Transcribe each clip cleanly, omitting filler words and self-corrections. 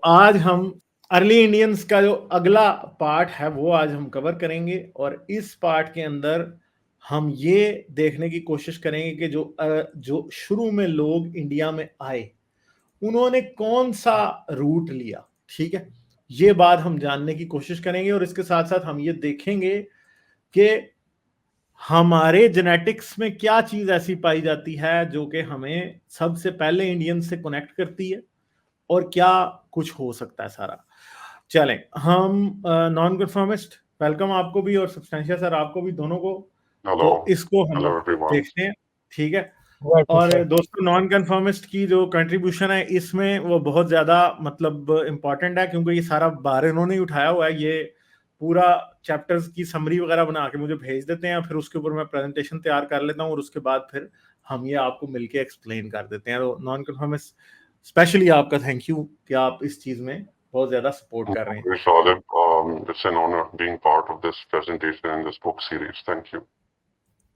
आज हम early Indians का जो अगला पार्ट है वो आज हम कवर करेंगे और इस पार्ट के अंदर हम ये देखने की कोशिश करेंगे कि जो शुरू में लोग इंडिया में आए उन्होंने कौन सा रूट लिया। ठीक है, ये बात हम जानने की कोशिश करेंगे और इसके साथ साथ हम ये देखेंगे कि हमारे जेनेटिक्स में क्या चीज ऐसी पाई जाती है जो कि हमें सबसे पहले इंडियन से कनेक्ट करती है और क्या कुछ हो सकता है सारा। चलें, हम नॉन कन्फर्मिस्ट वेलकम आपको भी और सब्सटेंशियल सर आपको भी, दोनों को। हेलो तो इसको हम हेलो लोग एवरीवन। देखते हैं। ठीक है, और दोस्तों नॉन कन्फर्मिस्ट की जो कंट्रीब्यूशन है इसमें वो बहुत ज्यादा मतलब इंपॉर्टेंट है क्योंकि ये सारा बार इन्होंने ही उठाया हुआ है। ये पूरा चैप्टर्स की समरी वगैरह बना के मुझे भेज देते हैं, फिर उसके ऊपर मैं प्रेजेंटेशन तैयार कर लेता हूँ और उसके बाद फिर हम ये आपको मिलके एक्सप्लेन कर देते हैं। तो नॉन कन्फर्मिस्ट स्पेशली आपका थैंक यू कि आप इस चीज में बहुत ज्यादा सपोर्ट कर रहे हैं। Very solid. It's an honor being part of this presentation in this book series. Thank you.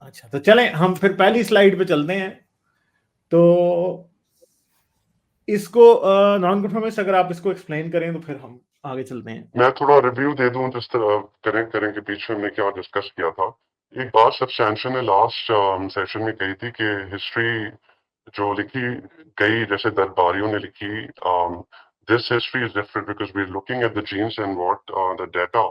अच्छा, तो चलें हम फिर पहली स्लाइड पे चलते हैं। तो इसको नॉन कन्फर्मिस्ट अगर आप इसको एक्सप्लेन करें तो फिर हम आगे चलते हैं। मैं थोड़ा रिव्यू दे दूं जिस तरह कनेक्ट करें के पीछे हमने क्या डिस्कस किया था। एक बात सब्सटेंशियल ने लास्ट सेशन में कही थी कि हिस्ट्री जो लिखी गई जैसे दरबारियों ने लिखी, this history is different because we are looking at the genes and what the data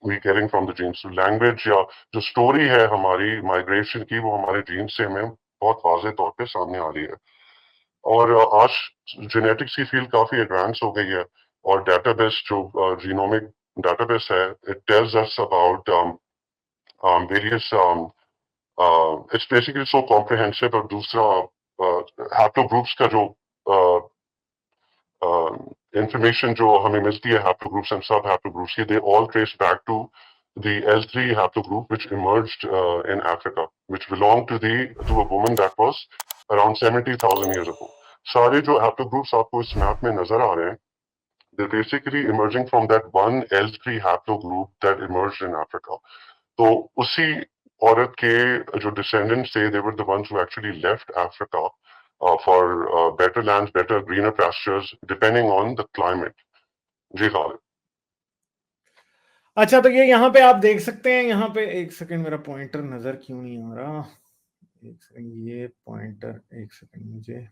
we getting from the genes. Language या जो स्टोरी है हमारी माइग्रेशन की वो हमारे जीन्स से हमें बहुत वाज़ेह तौर पे सामने आ रही है। और आज जेनेटिक्स की फील्ड काफी एडवांस हो गई है और डेटाबेस जो जीनोमिक डेटाबेस है it tells us about various, it's basically so comprehensive. और दूसरा हैप्लोग्रुप्स का जो इंफॉर्मेशन जो हमें मिलती है हैप्लोग्रुप्स एंड सब हैप्लोग्रुप्स की, they all trace back to the L3 haplogroup which emerged in Africa, which belonged to a woman that was around 70,000 years ago. सारे जो haplogroups आपको इस मैप में नजर आ रहे हैं, they're basically emerging from that one L3 haplogroup that emerged in Africa. तो उसी औरत के जो descendants थे, they were the ones who actually left Africa for better lands, better greener pastures, depending on the climate. जी खालिद। अच्छा, तो ये यहाँ पे आप देख सकते हैं, यहाँ पे एक सेकंड, मेरा पॉइंटर नजर क्यों नहीं आ रहा, एक सेकंड, ये पॉइंटर, एक सेकंड, मुझे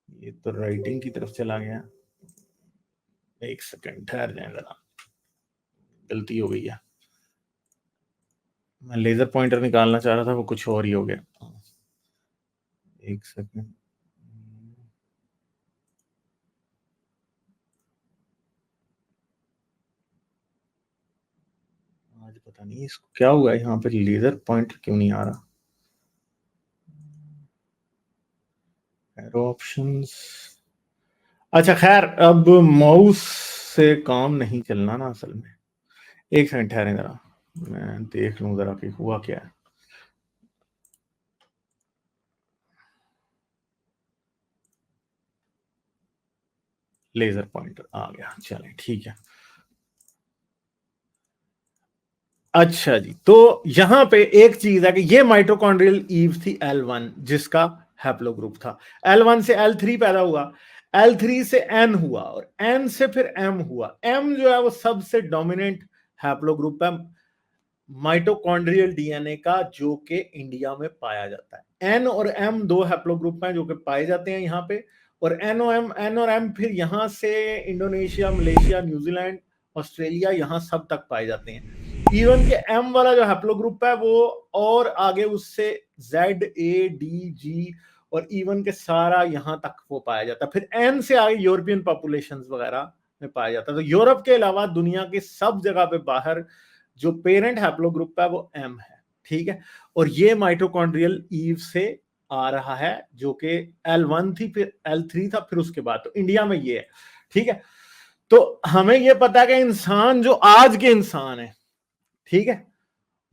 ये तो राइटिंग की तरफ चला गया। एक सेकंड ठहर जाए जरा, गलती हो गई है। मैं लेजर पॉइंटर निकालना चाह रहा था, वो कुछ और ही हो गया। एक सेकंड, आज पता नहीं इसको क्या हुआ है, यहाँ पे लेजर पॉइंटर क्यों नहीं आ रहा। एरो ऑप्शंस, अच्छा खैर, अब माउस से काम नहीं चलना ना असल में। एक सेकंड ठहरे जरा, मैं देख लूं जरा कि हुआ क्या है। लेजर पॉइंटर आ गया, चलें ठीक है। अच्छा जी, तो यहां पे एक चीज है कि ये माइटोकॉन्ड्रियल ईव थी L1 जिसका हैप्लोग्रुप था। L1 से L3 पैदा हुआ, L3 से N हुआ और N से फिर M हुआ। M जो है वो सबसे डोमिनेंट हैप्लोग्रुप है माइटोकॉन्ड्रियल डीएनए का जो कि इंडिया में पाया जाता है। N और M दो हैप्लोग्रुप हैं जो कि पाए जाते हैं यहाँ पे, और N और M फिर यहाँ से इंडोनेशिया, मलेशिया, न्यूजीलैंड, ऑस्ट्रेलिया, यहाँ सब तक पाए जाते हैं। इवन के M वाला जो हैप्लोग्रुप है वो और आगे उससे Z, A, D, G और इवन के सारा यहाँ तक वो पाया जाता है। फिर N से आगे यूरोपियन पॉपुलेशन वगैरह में पाया जाता है। तो यूरोप के अलावा दुनिया के सब जगह पे बाहर जो पेरेंट हैप्लोग्रुप है वो M है। ठीक है, और ये माइटोकॉन्ड्रियल ईव से आ रहा है जो कि L1 थी, फिर L3 था, फिर उसके बाद तो इंडिया में ये है। ठीक है, तो हमें ये पता है कि इंसान जो आज के इंसान है, ठीक है,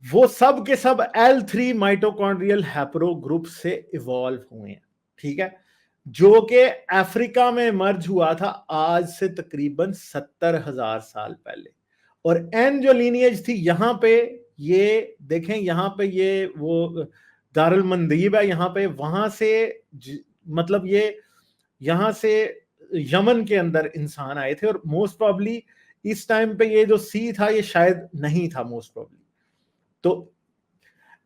वो सब के सब L3 माइटोकॉन्ड्रियल हैप्लोग्रुप से इवॉल्व हुए हैं। ठीक है, जो कि अफ्रीका में मर्ज हुआ था आज से तकरीबन 70,000 साल पहले। और N जो लीनिएज थी यहां पे, ये देखें, यहां पे ये वो दारुल मंदीब है यहाँ पे, वहां से मतलब ये यहां से यमन के अंदर इंसान आए थे, और मोस्ट प्रॉब्ली इस टाइम पे ये जो सी था ये शायद नहीं था मोस्ट प्रॉब्ली। तो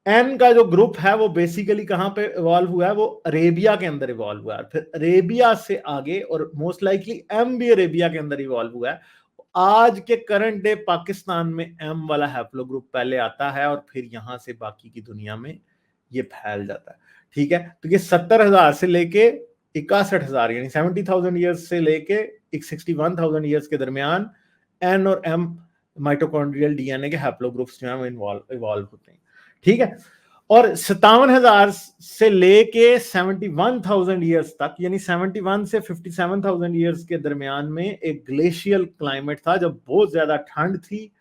एन का जो ग्रुप है वो बेसिकली कहां पे इवॉल्व हुआ है, वो अरेबिया के अंदर इवॉल्व हुआ है, फिर अरेबिया से आगे, और मोस्ट लाइकली एम भी अरेबिया के अंदर इवॉल्व हुआ है। आज के करंट डे पाकिस्तान में एम वाला हैप्लो ग्रुप पहले आता है और फिर यहां से बाकी की दुनिया में ये फैल जाता है। ठीक है, तो ये 70,000 से लेके 61,000 यानी 70,000 ईयर्स से लेके 61,000 ईयर्स के दरमियान एन और एम माइटोकॉन्ड्रियल डीएनए के हैप्लो ग्रुप्स जो है इवॉल्व होते हैं। ठीक है, और 57,000 से लेके 71,000 ईयर्स तक, यानी 71 से 57,000 ईयर्स के दरमियान में एक ग्लेशियल क्लाइमेट था जब बहुत ज्यादा ठंड थी,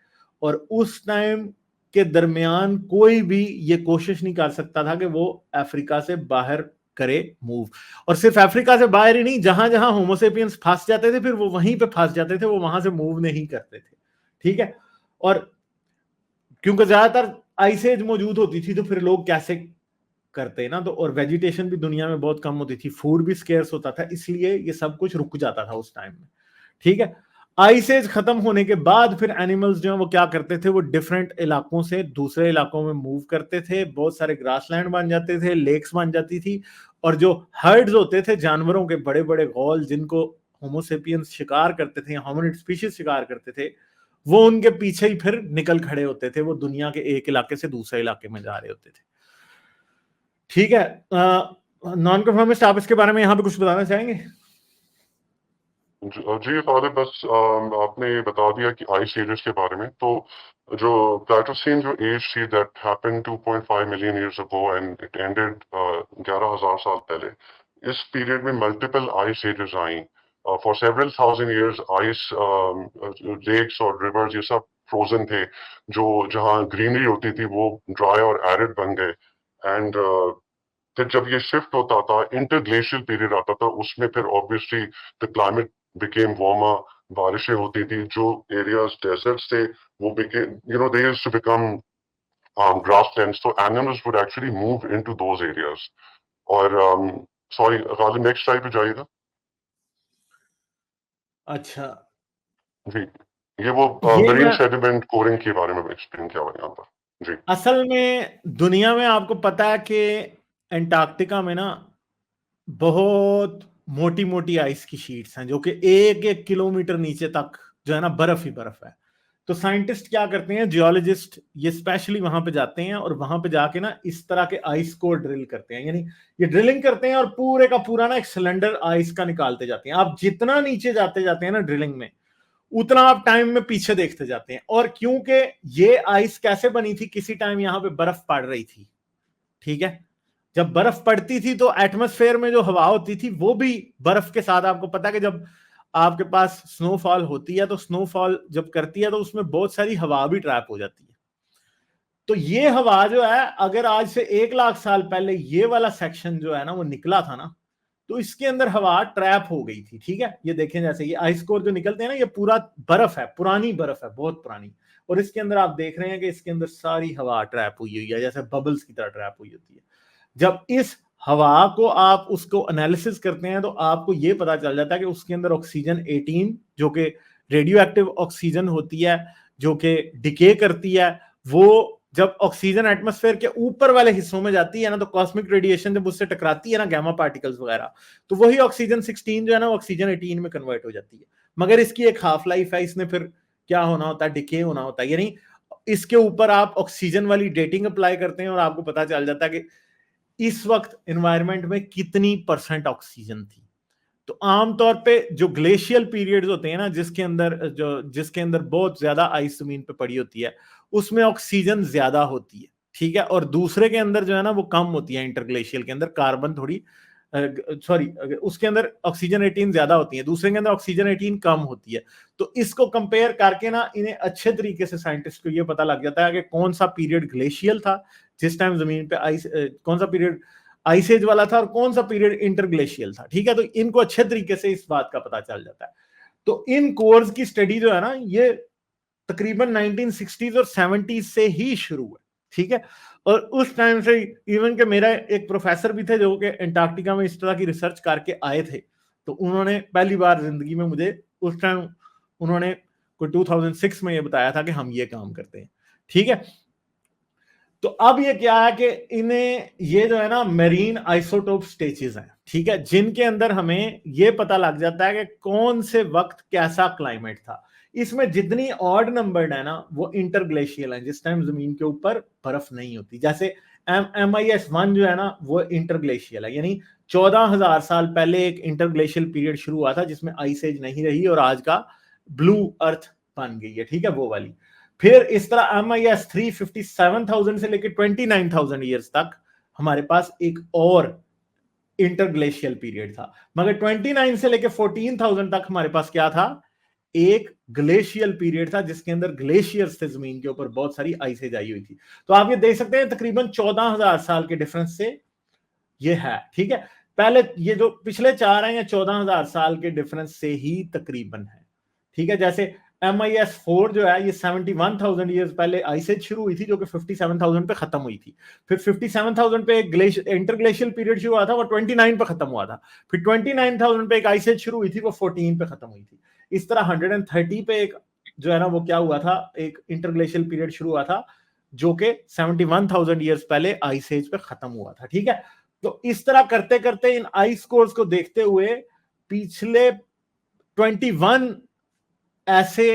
और उस टाइम के दरमियान कोई भी ये कोशिश नहीं कर सकता था कि वो अफ्रीका से बाहर करे मूव। और सिर्फ अफ्रीका से बाहर ही नहीं, जहां जहां होमोसेपियंस फंस जाते थे फिर वो वहीं पे फंस जाते थे, वो वहां से मूव नहीं करते थे। ठीक है, और क्योंकि ज्यादातर आइस एज मौजूद होती थी तो फिर लोग कैसे करते ना, तो और वेजिटेशन भी दुनिया में बहुत कम होती थी, फूड भी स्केर्स होता था, इसलिए ये सब कुछ रुक जाता था उस टाइम में। ठीक है, आइस एज खत्म होने के बाद फिर एनिमल्स जो है वो क्या करते थे, वो डिफरेंट इलाकों से दूसरे इलाकों में मूव करते थे, बहुत सारे ग्रासलैंड बन जाते थे, लेक्स बन जाती थी, और जो हर्ड्स होते थे जानवरों के बड़े बड़े गौल जिनको होमोसेपियंस शिकार करते थे, होमिनिड स्पीशीज शिकार करते थे, वो उनके पीछे ही फिर निकल खड़े होते थे, वो दुनिया के एक इलाके से दूसरे इलाके में जा रहे होते थे। ठीक है, नॉन कन्फर्मिस्ट, आप इसके बारे में यहाँ पे कुछ बताना चाहेंगे? जी फादर, बस आपने ये बता दिया कि आइस एजेस के बारे में। तो जो प्लेटोसीन जो एज थी that happened 2.5 million years ago and it ended 11,000 साल पहले, इस पीरियड में मल्टीपल आइस एजेस आई। For several thousand years ice lakes और रिवर्स ये सब फ्रोजन थे, जो जहाँ ग्रीनरी होती थी वो ड्राई और एरिड बन गए। एंड फिर जब ये शिफ्ट होता था, इंटरग्लेशियल पीरियड आता था, उसमें फिर obviously the climate became warmer, बारिशें होती थी, जो एरियाज डेजर्ट्स थे वो they used to become grasslands, so animals would actually move into those areas. और सॉरी गालिब, नेक्स्ट स्लाइड पे जाइएगा। अच्छा, जी, ये वो ये मरीन मैं सेडिमेंट कोरिंग के बारे में एक्सप्लेन किया हुआ है यहाँ पर। जी असल में दुनिया में आपको पता है कि अंटार्कटिका में ना बहुत मोटी मोटी आइस की शीट्स हैं जो कि 1-1 किलोमीटर नीचे तक जो है ना बर्फ ही बर्फ है। तो साइंटिस्ट क्या करते हैं, जियोलॉजिस्ट, ये स्पेशली वहां पे जाते हैं और वहां पे जाके ना इस तरह के आइस को ड्रिल करते हैं, यानी ये ड्रिलिंग करते हैं और पूरे का पूरा ना एक सिलेंडर आइस का निकालते जाते हैं। आप जितना नीचे जाते जाते हैं ना ड्रिलिंग में, उतना आप टाइम में पीछे देखते जाते हैं। और क्योंकि ये आइस कैसे बनी थी, किसी टाइम यहां पे बर्फ पड़ रही थी। ठीक है, जब बर्फ पड़ती थी तो एटमॉस्फेयर में जो हवा होती थी वो भी बर्फ के साथ, आपको पता है कि जब आपके पास स्नोफॉल होती है तो स्नोफॉल जब करती है तो उसमें बहुत सारी हवा भी ट्रैप हो जाती है। तो ये हवा जो है, अगर आज से 1 लाख साल पहले ये वाला सेक्शन जो है ना वो निकला था ना, तो इसके अंदर हवा ट्रैप हो गई थी। ठीक है, ये देखें, जैसे ये आइस कोर जो निकलते हैं ना, ये पूरा बर्फ है, पुरानी बर्फ है, बहुत पुरानी, और इसके अंदर आप देख रहे हैं कि इसके अंदर सारी हवा ट्रैप हुई हुई है, जैसे बबल्स की तरह ट्रैप हुई होती है। जब इस हवा को आप उसको एनालिसिस करते हैं तो आपको यह पता चल जाता है कि उसके अंदर ऑक्सीजन 18 जो कि रेडियो एक्टिव ऑक्सीजन होती है, जो कि डिके करती है, वो जब ऑक्सीजन एटमॉस्फेयर के ऊपर वाले हिस्सों में जाती है ना, तो कॉस्मिक रेडिएशन जब उससे टकराती है ना, गैमा पार्टिकल्स वगैरह, तो वही ऑक्सीजन 16 जो है ना ऑक्सीजन 18 में कन्वर्ट हो जाती है। मगर इसकी एक हाफ लाइफ है, इसने फिर क्या होना होता है, डिके होना होता है। यानी इसके ऊपर आप ऑक्सीजन वाली डेटिंग अप्लाई करते हैं और आपको पता चल जाता है कि इस वक्त एनवायरनमेंट में कितनी % ऑक्सीजन थी। तो आमतौर पे जो ग्लेशियल पीरियड्स होते हैं ना, जिसके अंदर बहुत ज्यादा आइस जमीन पे पड़ी होती है, उसमें ऑक्सीजन ज्यादा होती है। ठीक है, और दूसरे के अंदर जो है ना वो कम होती है, इंटरग्लेशियल के अंदर कार्बन थोड़ी उसके अंदर ऑक्सीजन 18 ज्यादा होती है, दूसरे के अंदर ऑक्सीजन 18 कम होती है। तो इसको कंपेयर करके ना इन्हें अच्छे तरीके से साइंटिस्ट को ये पता लग जाता है कि कौन सा पीरियड ग्लेशियल था जिस टाइम जमीन पे आइस, कौन सा पीरियड आइस एज वाला था और कौन सा पीरियड इंटरग्लेशियल था। ठीक है, तो इनको अच्छे तरीके से इस बात का पता चल जाता है। तो इन कोर्स की स्टडी जो है ना, ये तकरीबन 1960s और 70s से ही शुरू है। ठीक है। और उस टाइम से इवन के मेरा एक प्रोफेसर भी थे जो कि अंटार्कटिका में इस तरह की रिसर्च करके आए थे, तो उन्होंने पहली बार जिंदगी में मुझे उस टाइम उन्होंने कोई 2006 में ये बताया था कि हम ये काम करते हैं। ठीक है, तो अब ये क्या है कि इन्हें ये जो है ना मेरीन आइसोटोप स्टेजेस हैं, ठीक है, जिनके अंदर हमें ये पता लग जाता है कि कौन से वक्त कैसा क्लाइमेट था। इसमें जितनी ऑड नंबर्ड है ना वो इंटरग्लेशियल है, जिस टाइम जमीन के ऊपर बर्फ नहीं होती। जैसे MIS1 जो है ना वो इंटरग्लेशियल है, यानी 14,000 साल पहले एक इंटरग्लेशियल पीरियड शुरू हुआ था जिसमें आइस एज नहीं रही और आज का ब्लू अर्थ बन गई है, ठीक है, वो वाली। फिर इस तरह MIS3 57,000 से लेकर 29,000 ईयर्स तक हमारे पास एक और इंटरग्लेशियल पीरियड था, मगर 29 से लेकर 14,000 तक हमारे पास क्या था, एक ग्लेशियल पीरियड था जिसके अंदर ग्लेशियर्स थे, जमीन के ऊपर बहुत सारी आइसेज आई हुई थी। तो आप ये देख सकते हैं तकरीबन 14,000 साल के डिफरेंस से ये है, ठीक है। पहले ये जो पिछले 4 हैं या 14,000 साल के डिफरेंस से ही तकरीबन है, ठीक है। जैसे MIS4 जो है ये 71,000 ईयर्स पहले आइस एज शुरू हुई थी जो कि 57,000 पे खत्म हुई थी। फिर 57,000 पे एक इंटरग्लेशियल पीरियड शुरू हुआ था, वो 29 पे खत्म हुआ था। फिर 29,000 पे एक आइस एज शुरू हुई थी, वो 14 पे खत्म हुई थी। इस तरह 130 पे एक जो है ना वो क्या हुआ था, एक इंटरग्लेशियल पीरियड शुरू हुआ था जो कि 71,000 ईयर्स पहले आइस एज पे खत्म हुआ था, ठीक है। तो इस तरह करते करते इन आइस कोर्स को देखते हुए पिछले 21 ऐसे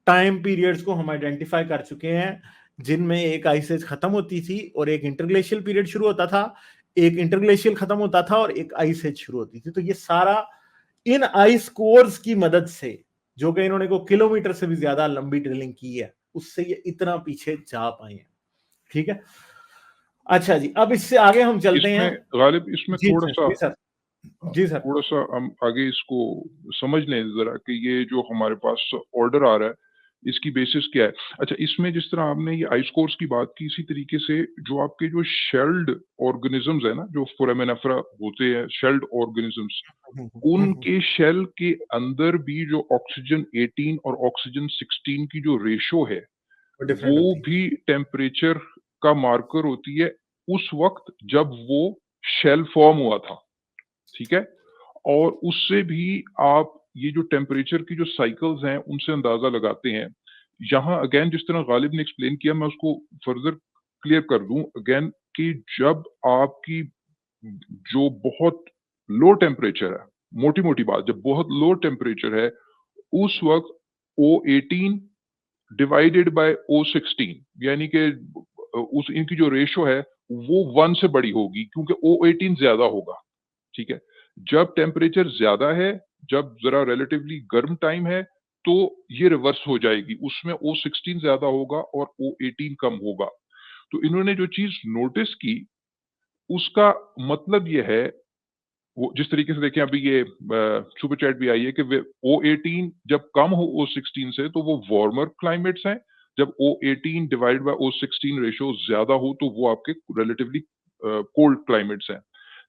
टाइम पीरियड्स को हम आइडेंटिफाई कर चुके हैं जिनमें एक आइस एज खत्म होती थी और एक इंटरग्लेशियल पीरियड शुरू होता था, एक इंटरग्लेशियल खत्म होता था और एक आइस एज शुरू होती थी। तो ये सारा इन आइस कोर्स की मदद से, जो कि इन्होंने को किलोमीटर से भी ज्यादा लंबी ड्रिलिंग की है, उससे ये इतना पीछे जा पाए हैं, ठीक है। अच्छा जी, अब इससे आगे हम चलते हैं। गालिब इसमें जी थोड़ा सा जी सर, जी सर, थोड़ा सा हम आगे इसको समझ लें जरा कि ये जो हमारे पास ऑर्डर आ रहा है इसकी बेसिस क्या है। अच्छा, इसमें जिस तरह आपने ये आइस कोर्स की बात की, इसी तरीके से जो आपके जो शेल्ड ऑर्गेनिजम्स है ना, जो फोरामेनिफेरा होते हैं शेल्ड ऑर्गेनिजम्स, उनके शेल के अंदर भी जो ऑक्सीजन 18 और ऑक्सीजन 16 की जो रेशो है वो भी टेम्परेचर का मार्कर होती है उस वक्त जब वो शेल फॉर्म हुआ था, ठीक है। और उससे भी आप ये जो टेम्परेचर की जो साइकिल्स हैं उनसे अंदाजा लगाते हैं। यहाँ अगेन जिस तरह गालिब ने एक्सप्लेन किया, मैं उसको फर्दर क्लियर कर दूं अगेन कि जब आपकी जो बहुत लो टेम्परेचर है, मोटी मोटी बात, जब बहुत लो टेम्परेचर है उस वक्त O18 डिवाइडेड बाय O16 यानी कि उस इनकी जो रेशो है वो 1 से बड़ी होगी क्योंकि O18 ज्यादा होगा, ठीक है। जब टेम्परेचर ज्यादा है, जब जरा रिलेटिवली गर्म टाइम है, तो ये रिवर्स हो जाएगी, उसमें O16 ज्यादा होगा और O18 कम होगा। तो इन्होंने जो चीज नोटिस की उसका मतलब ये है, वो जिस तरीके से देखें अभी ये सुपर चैट भी आई है कि O18 जब कम हो O16 से तो वो वार्मर क्लाइमेट्स हैं, जब O18 divide by O16 ratio ज्यादा हो तो वो आपके रिलेटिवली कोल्ड क्लाइमेट्स हैं।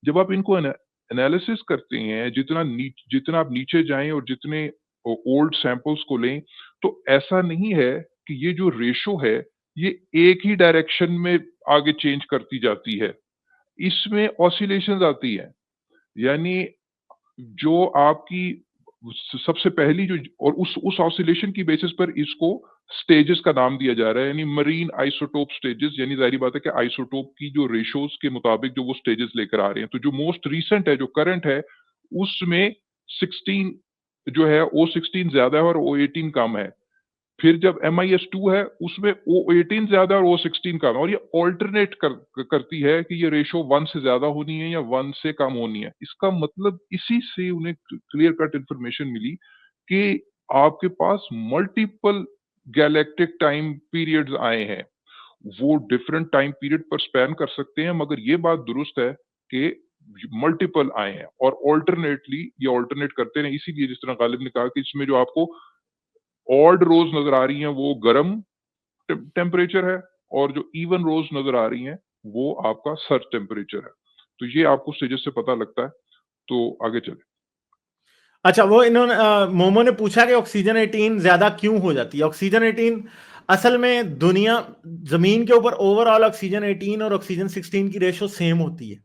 जब आप इनको एनालिसिस करते हैं, जितना आप नीचे जाएं और जितने ओल्ड सैंपल्स को लें, तो ऐसा नहीं है कि ये जो रेशो है ये एक ही डायरेक्शन में आगे चेंज करती जाती है, इसमें ऑसिलेशंस आती है। यानी जो आपकी सबसे पहली जो और उस ऑसिलेशन की बेसिस पर इसको स्टेजेस का नाम दिया जा रहा है, यानी मरीन आइसोटोप स्टेजेस, यानी जाहिर बात है कि आइसोटोप की जो रेशोज के मुताबिक जो वो स्टेजेस लेकर आ रहे हैं। तो जो मोस्ट रीसेंट है, जो करंट है, उसमें 16 जो है O16 ज्यादा है और O18 कम है। फिर जब MIS2 है उसमें O18 ज्यादा और O16 कम है, और ये ऑल्टरनेट करती है कि ये रेशो 1 से ज्यादा होनी है या 1 से कम होनी है। इसका मतलब इसी से उन्हें क्लियर कट इंफॉर्मेशन मिली कि आपके पास मल्टीपल गैलेक्टिक टाइम पीरियड्स आए हैं, वो डिफरेंट टाइम पीरियड पर स्पैन कर सकते हैं, मगर ये बात दुरुस्त है कि मल्टीपल आए हैं और ऑल्टरनेटली ये ऑल्टरनेट करते हैं। इसीलिए जिस तरह गालिब ने कहा कि इसमें जो आपको ऑड रोज नजर आ रही हैं वो गर्म टेम्परेचर है, और जो इवन रोज नजर आ रही हैं वो आपका सर्च टेम्परेचर है। तो ये आपको स्टेजेस से पता लगता है। तो आगे चले। अच्छा, वो इन्होंने मोमो ने पूछा कि ऑक्सीजन 18 ज्यादा क्यों हो जाती है। ऑक्सीजन 18 असल में दुनिया जमीन के ऊपर ओवरऑल ऑक्सीजन 18 और ऑक्सीजन 16 की रेशो सेम होती है,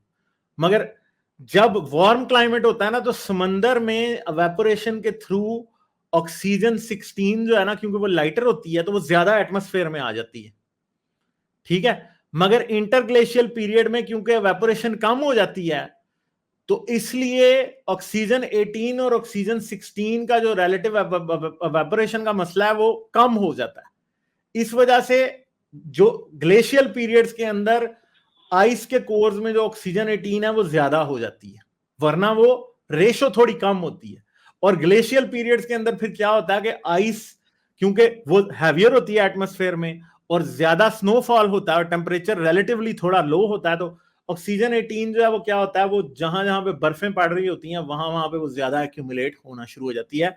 मगर जब वार्म क्लाइमेट होता है ना तो समंदर में एवेपोरेशन के थ्रू ऑक्सीजन 16 जो है ना, क्योंकि वो लाइटर होती है तो वो ज्यादा एटमॉस्फेयर में आ जाती है, ठीक है। मगर इंटरग्लेशियल पीरियड में क्योंकि एवेपोरेशन कम हो जाती है तो इसलिए ऑक्सीजन 18 और ऑक्सीजन 16 का जो रिलेटिव एवेपोरेशन का मसला है वो कम हो जाता है। इस वजह से जो ग्लेशियल पीरियड्स के अंदर आइस के कोर्स में जो ऑक्सीजन 18 है वो ज्यादा हो जाती है, वरना वो रेशो थोड़ी कम होती है। और ग्लेशियल पीरियड्स के अंदर फिर क्या होता है कि आइस क्योंकि वो हैवियर होती है एटमॉस्फेयर में और ज्यादा स्नोफॉल होता है और टेम्परेचर रिलेटिवली थोड़ा लो होता है, तो ऑक्सीजन 18 जो है वो क्या होता है, वो जहां जहां पे बर्फें पड़ रही होती हैं वहां वहां पे वो ज्यादा एक्यूमुलेट होना शुरू हो जाती है।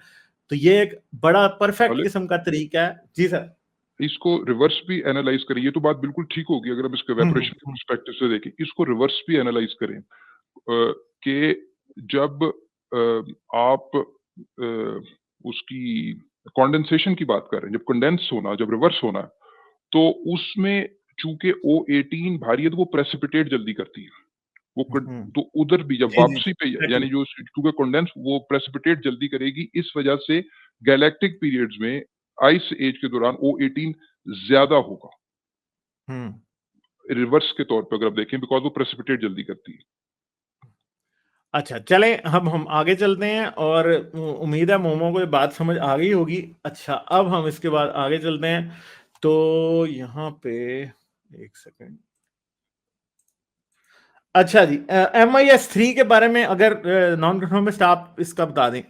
तो ये एक बड़ा परफेक्ट किस्म का तरीका है। जी सर। इसको रिवर्स भी एनालाइज करें, ये तो बात बिल्कुल ठीक होगी अगर हम इसके एवेपोरेशन के पर्सपेक्टिव से देखें, इसको रिवर्स भी एनालाइज करें कि जब आप उसकी कंडेंसेशन की बात कर रहे हैं, जब कंडेंस होना, जब रिवर्स होना है, तो उसमें चूंकि O18 भारी है तो वो प्रेसिपिटेट जल्दी करती है, वो तो उधर भी जब वापसी पे यानी जो क्योंकि कंडेंस वो प्रेसिपिटेट जल्दी करेगी, इस वजह से गैलेक्टिक पीरियड्स में आइस एज के दौरान O18 ज्यादा होगा रिवर्स के तौर पे अगर आप देखें, बिकॉज वो प्रेसिपिटेट जल्दी करती है। अच्छा चले हम आगे चलते हैं और उम्मीद है मोमो को ये बात समझ आ गई होगी। अच्छा अब हम इसके बाद आगे चलते हैं, तो यहाँ पे एक सेकंड। अच्छा जी, MIS3 के बारे में अगर नॉन कंफर्मिस्ट आप इसका बता दें।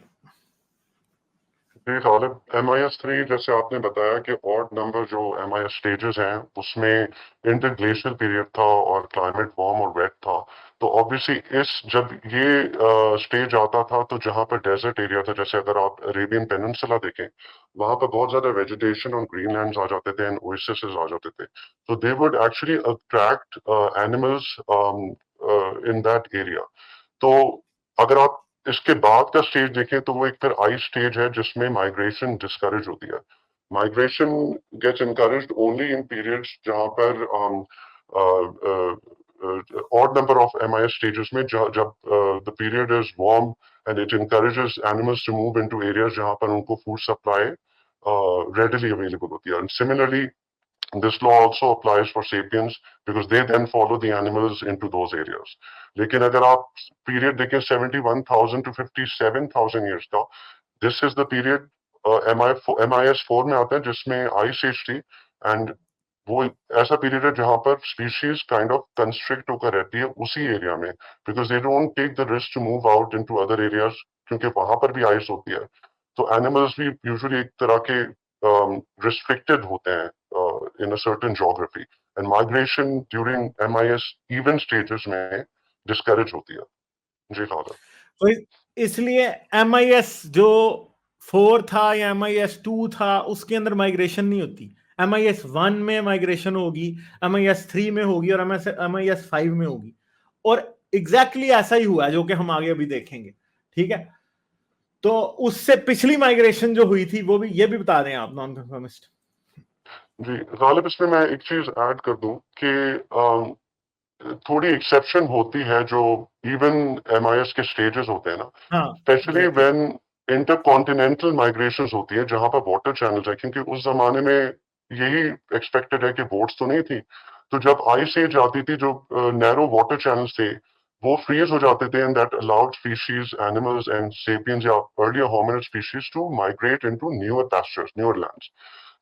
जी गालिब, MIS3 जैसे आपने बताया कि ऑड नंबर जो MIS स्टेजेस हैं उसमें इंटरग्लेशियल पीरियड था और क्लाइमेट वार्म और वेट था। तो ऑब्वियसली जब ये स्टेज आता था तो जहाँ पर डेजर्ट एरिया था, जैसे अगर आप अरेबियन पेनिनसुला देखें, वहां पर बहुत ज्यादा वेजिटेशन और ग्रीनलैंड्स आ जाते थे एंड ओएसिस आ जाते थे। तो they would actually attract animals in that area. तो अगर आप इसके बाद का स्टेज देखें तो वो एक फिर आइस स्टेज है जिसमें माइग्रेशन डिस्करेज होती है। Migration gets encouraged only in periods जहां पर odd number of MIS stages में जब the period is warm and it encourages animals to move into areas जहां पर उनको फूड सप्लाई रेडिली अवेलेबल होती है। And similarly this law also applies for sapiens because they then follow the animals into those areas. लेकिन अगर आप period देखें 71,000 to 57,000 years का, this is the period MIS4 में आता है जिसमें आइस एज थी, एंड वो ऐसा पीरियड है जहां पर स्पीशीज काइंड ऑफ कंस्ट्रिक्ट होकर रहती है उसी एरिया में, because they don't take the risk to move out into other areas, क्योंकि वहां पर भी आइस होती है। तो एनिमल्स भी यूजुअली एक तरह के restricted होते हैं in a certain geography, and migration during MIS even stages में discourage होती है। जी हाँ। तो इसलिए MIS जो 4 था या MIS2 था उसके अंदर माइग्रेशन नहीं होती, MIS1 में माइग्रेशन होगी, MIS3 में होगी और MIS5 में होगी। और एग्जैक्टली ऐसा ही हुआ जो कि हम आगे अभी देखेंगे, ठीक है। तो उससे पिछली माइग्रेशन जो हुई थी वो भी ये भी बता दें आप, नॉन कंफर्मिस्ट। जी गालिब, इसमें मैं एक चीज ऐड कर दूं कि थोड़ी एक्सेप्शन होती है जो इवन MIS के स्टेजेस होते हैं ना, स्पेशली व्हेन इंटरकॉन्टिनेंटल माइग्रेशंस होती है जहां पर वाटर चैनल्स है, क्योंकि उस जमाने में यही एक्सपेक्टेड है कि बोट्स तो नहीं थी। तो जब आइस एज आती थी, जो नैरो वाटर चैनल्स थे वो फ्रीज हो जाते थे, and that allowed species, animals and sapiens या earlier hominid species to migrate into newer pastures, newer lands.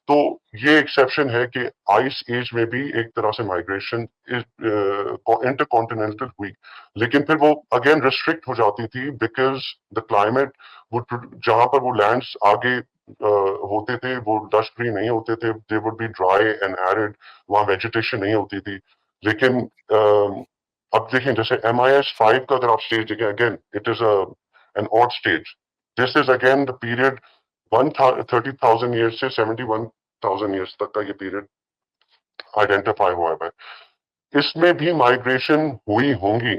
तो ये एक्सेप्शन है कि आइस एज में भी एक तरह से माइग्रेशन इंटरकॉन्टिनेंटल हुई, लेकिन फिर वो अगेन रिस्ट्रिक्ट हो जाती थी बिकॉज द क्लाइमेट जहां पर वो लैंड्स आगे होते थे वो डस्ट फ्री नहीं होते थे, they would be dry and arid, वहां वेजिटेशन नहीं होती थी। लेकिन अब देखें जैसे MIS5 का अगर आप स्टेज देखें, again it is an odd stage. This is again the period 30,000 years से 71,000 ईयर्स तक का ये पीरियड आइडेंटिफाई हुआ है। इसमें भी माइग्रेशन हुई होंगी,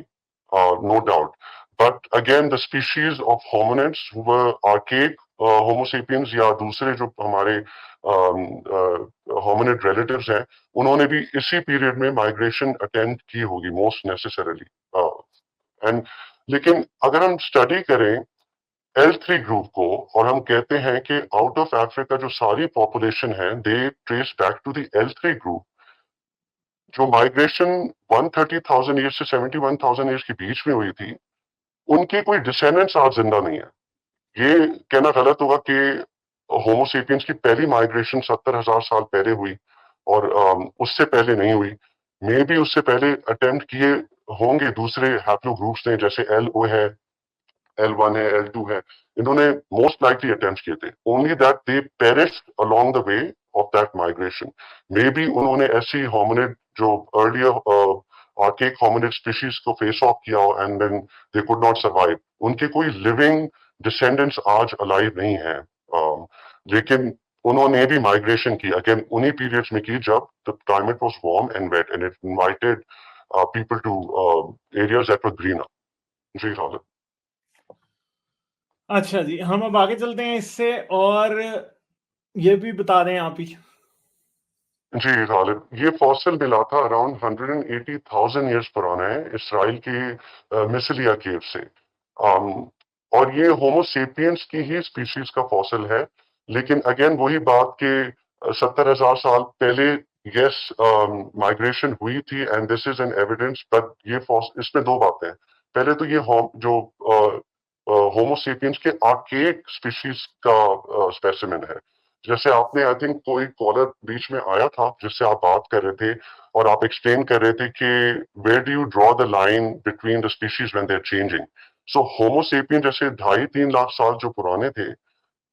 no doubt, but again the species of hominids who were archaic Homo sapiens या दूसरे जो हमारे होमिनिड रिलेटिव्स हैं, उन्होंने भी इसी पीरियड में माइग्रेशन अटेम्प्ट की होगी मोस्ट नेसेसरली। एंड लेकिन अगर हम स्टडी करें L3 ग्रुप को और हम कहते हैं कि आउट ऑफ अफ्रीका जो सारी पॉपुलेशन है they trace back to the L3 group, जो माइग्रेशन 130,000 ईयर्स से 71,000 ईयर्स के बीच में हुई थी, उनके कोई डिसेंडेंट्स आज जिंदा नहीं है। ये कहना गलत होगा कि होमोसेपियंस की पहली माइग्रेशन 70,000 साल पहले हुई और उससे पहले नहीं हुई। मे भी उससे पहले अटेम्प्ट किए होंगे दूसरे हैप्लो ग्रुप्स ने, जैसे LO है, L1 है, L2 है, इन्होंने मोस्ट लाइकली अटेम्प्ट किए थे, only that they perished along the way of that migration. Maybe उन्होंने ऐसी होमिनिड जो अर्लियर आर्केक होमिनिड स्पीशीज को फेस ऑफ किया and then they could not survive. उनके कोई लिविंग डिसेंडेंट्स आज अलाइव नहीं है, लेकिन उन्होंने भी माइग्रेशन की अगेन उन्हीं पीरियड्स में की जब the climate was warm and wet and it invited people to areas that were greener. जी खालिद। अच्छा जी, हम अब आगे चलते हैं इससे, और ये भी बता दें आप ही। जी खालिद, ये फॉसिल मिला था अराउंड 180,000 ईयर्स पुराना है, इसराइल की मिसिलिया केव से। और ये होमोसेपियंस की ही स्पीशीज का फॉसिल है, लेकिन अगेन वही बात के 70,000 साल पहले यस माइग्रेशन हुई थी and this is an evidence, but ये इसमें दो बातें हैं। पहले तो ये जो होमोसेपियंस के आर्केक स्पीशीज का स्पेसिमेन है। जैसे आपने आई थिंक कोई कॉलर बीच में आया था जिससे आप बात कर रहे थे और आप एक्सप्लेन कर रहे थे कि where do you draw the line between the species when they are changing. So Homo sapien जैसे 2.5-3 लाख साल जो पुराने थे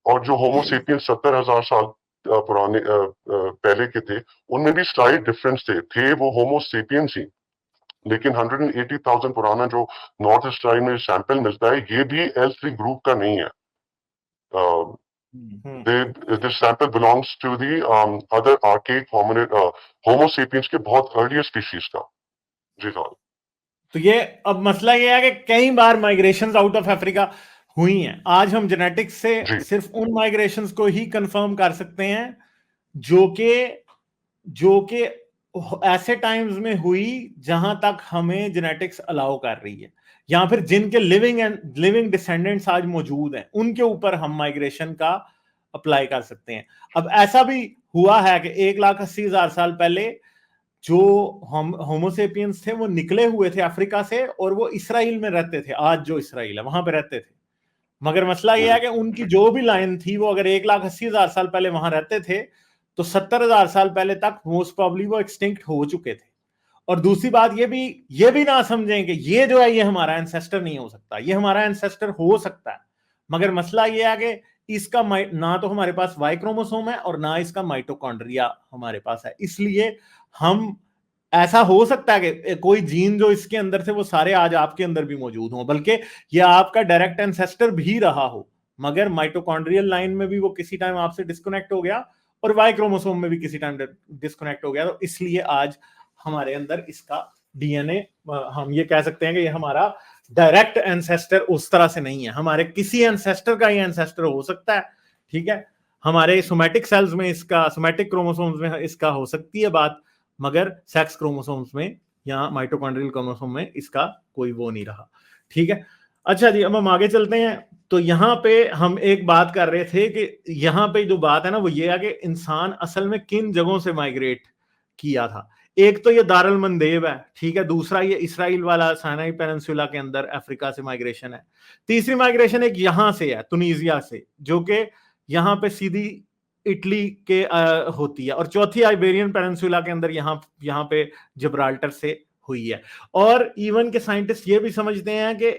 और जो होमोसेपियन 70,000 साल पुराने पहले के थे, उनमें भी स्लाइट डिफरेंस थे वो होमोसेपियंस ही, लेकिन 180,000 पुराना जो नॉर्थ ईस्टर्न में सैंपल मिलता है ये भी L3 ग्रुप का नहीं है। This sample belongs to the other archaic hominid Homo sapiens के बहुत earlier species का। जी हाँ। तो ये अब मसला ये है कि कई बार माइग्रेशंस आउट ऑफ अफ्रीका हुई हैं। आज हम जेनेटिक्स से सिर्फ उन माइग्रेशंस को ही कंफर्म कर सकते हैं जो कि ऐसे टाइम्स में हुई जहां तक हमें जेनेटिक्स अलाउ कर रही है, या फिर जिनके लिविंग डिसेंडेंट्स आज मौजूद हैं उनके ऊपर हम माइग्रेशन का अप्लाई कर सकते हैं। अब ऐसा भी हुआ है कि 1,80,000 साल पहले जो होमोसेपियंस थे वो निकले हुए थे अफ्रीका से और वो इसराइल में रहते थे, आज जो इसराइल है वहां पे रहते थे। मगर मसला ये है कि उनकी जो भी लाइन थी वो अगर 1,80,000 साल पहले वहां रहते थे तो 70,000 साल पहले तक मोस्ट प्रॉब्ली वो एक्सटिंक्ट हो चुके थे। और दूसरी बात ये भी ना समझें कि ये जो है ये हमारा एंसेस्टर नहीं हो सकता, ये हमारा एंसेस्टर हो सकता है, मगर मसला ये है कि इसका ना तो हमारे पास वाई क्रोमोसोम है और ना इसका माइटोकॉन्ड्रिया हमारे पास है। इसलिए हम ऐसा हो सकता है कि कोई जीन जो इसके अंदर थे वो सारे आज आपके अंदर भी मौजूद हों, बल्कि ये आपका डायरेक्ट एंसेस्टर भी रहा हो, मगर माइटोकॉन्ड्रियल लाइन में भी वो किसी टाइम आपसे डिस्कनेक्ट हो गया और वाई क्रोमोसोम में भी किसी टाइम डिस्कनेक्ट हो गया। तो इसलिए आज हमारे अंदर इसका डीएनए, हम ये कह सकते हैं कि ये हमारा डायरेक्ट एंसेस्टर उस तरह से नहीं है, हमारे किसी एंसेस्टर का ही एंसेस्टर हो सकता है। ठीक है, हमारे सोमैटिक सेल्स में इसका, सोमैटिक क्रोमोसोम्स में इसका हो सकती है बात, मगर सेक्स क्रोमोसोम्स में या माइटोकॉन्ड्रियल क्रोमोसोम में इसका कोई वो नहीं रहा। ठीक है, अच्छा जी, अब हम आगे चलते हैं। तो यहाँ पे हम एक बात कर रहे थे कि यहाँ पे जो बात है ना वो ये है कि इंसान असल में किन जगहों से माइग्रेट किया था। एक तो ये दारुल मंदेब है, ठीक है, दूसरा ये इसराइल वाला साइनाई पेनिनसुला के अंदर अफ्रीका से माइग्रेशन है, तीसरी माइग्रेशन एक यहाँ से है तुनीजिया से, जो कि यहाँ पे सीधी इटली के होती है, और चौथी आइबेरियन पेनिनसुला के अंदर यहाँ पे जिब्राल्टर से हुई है। और इवन के साइंटिस्ट ये भी समझते हैं कि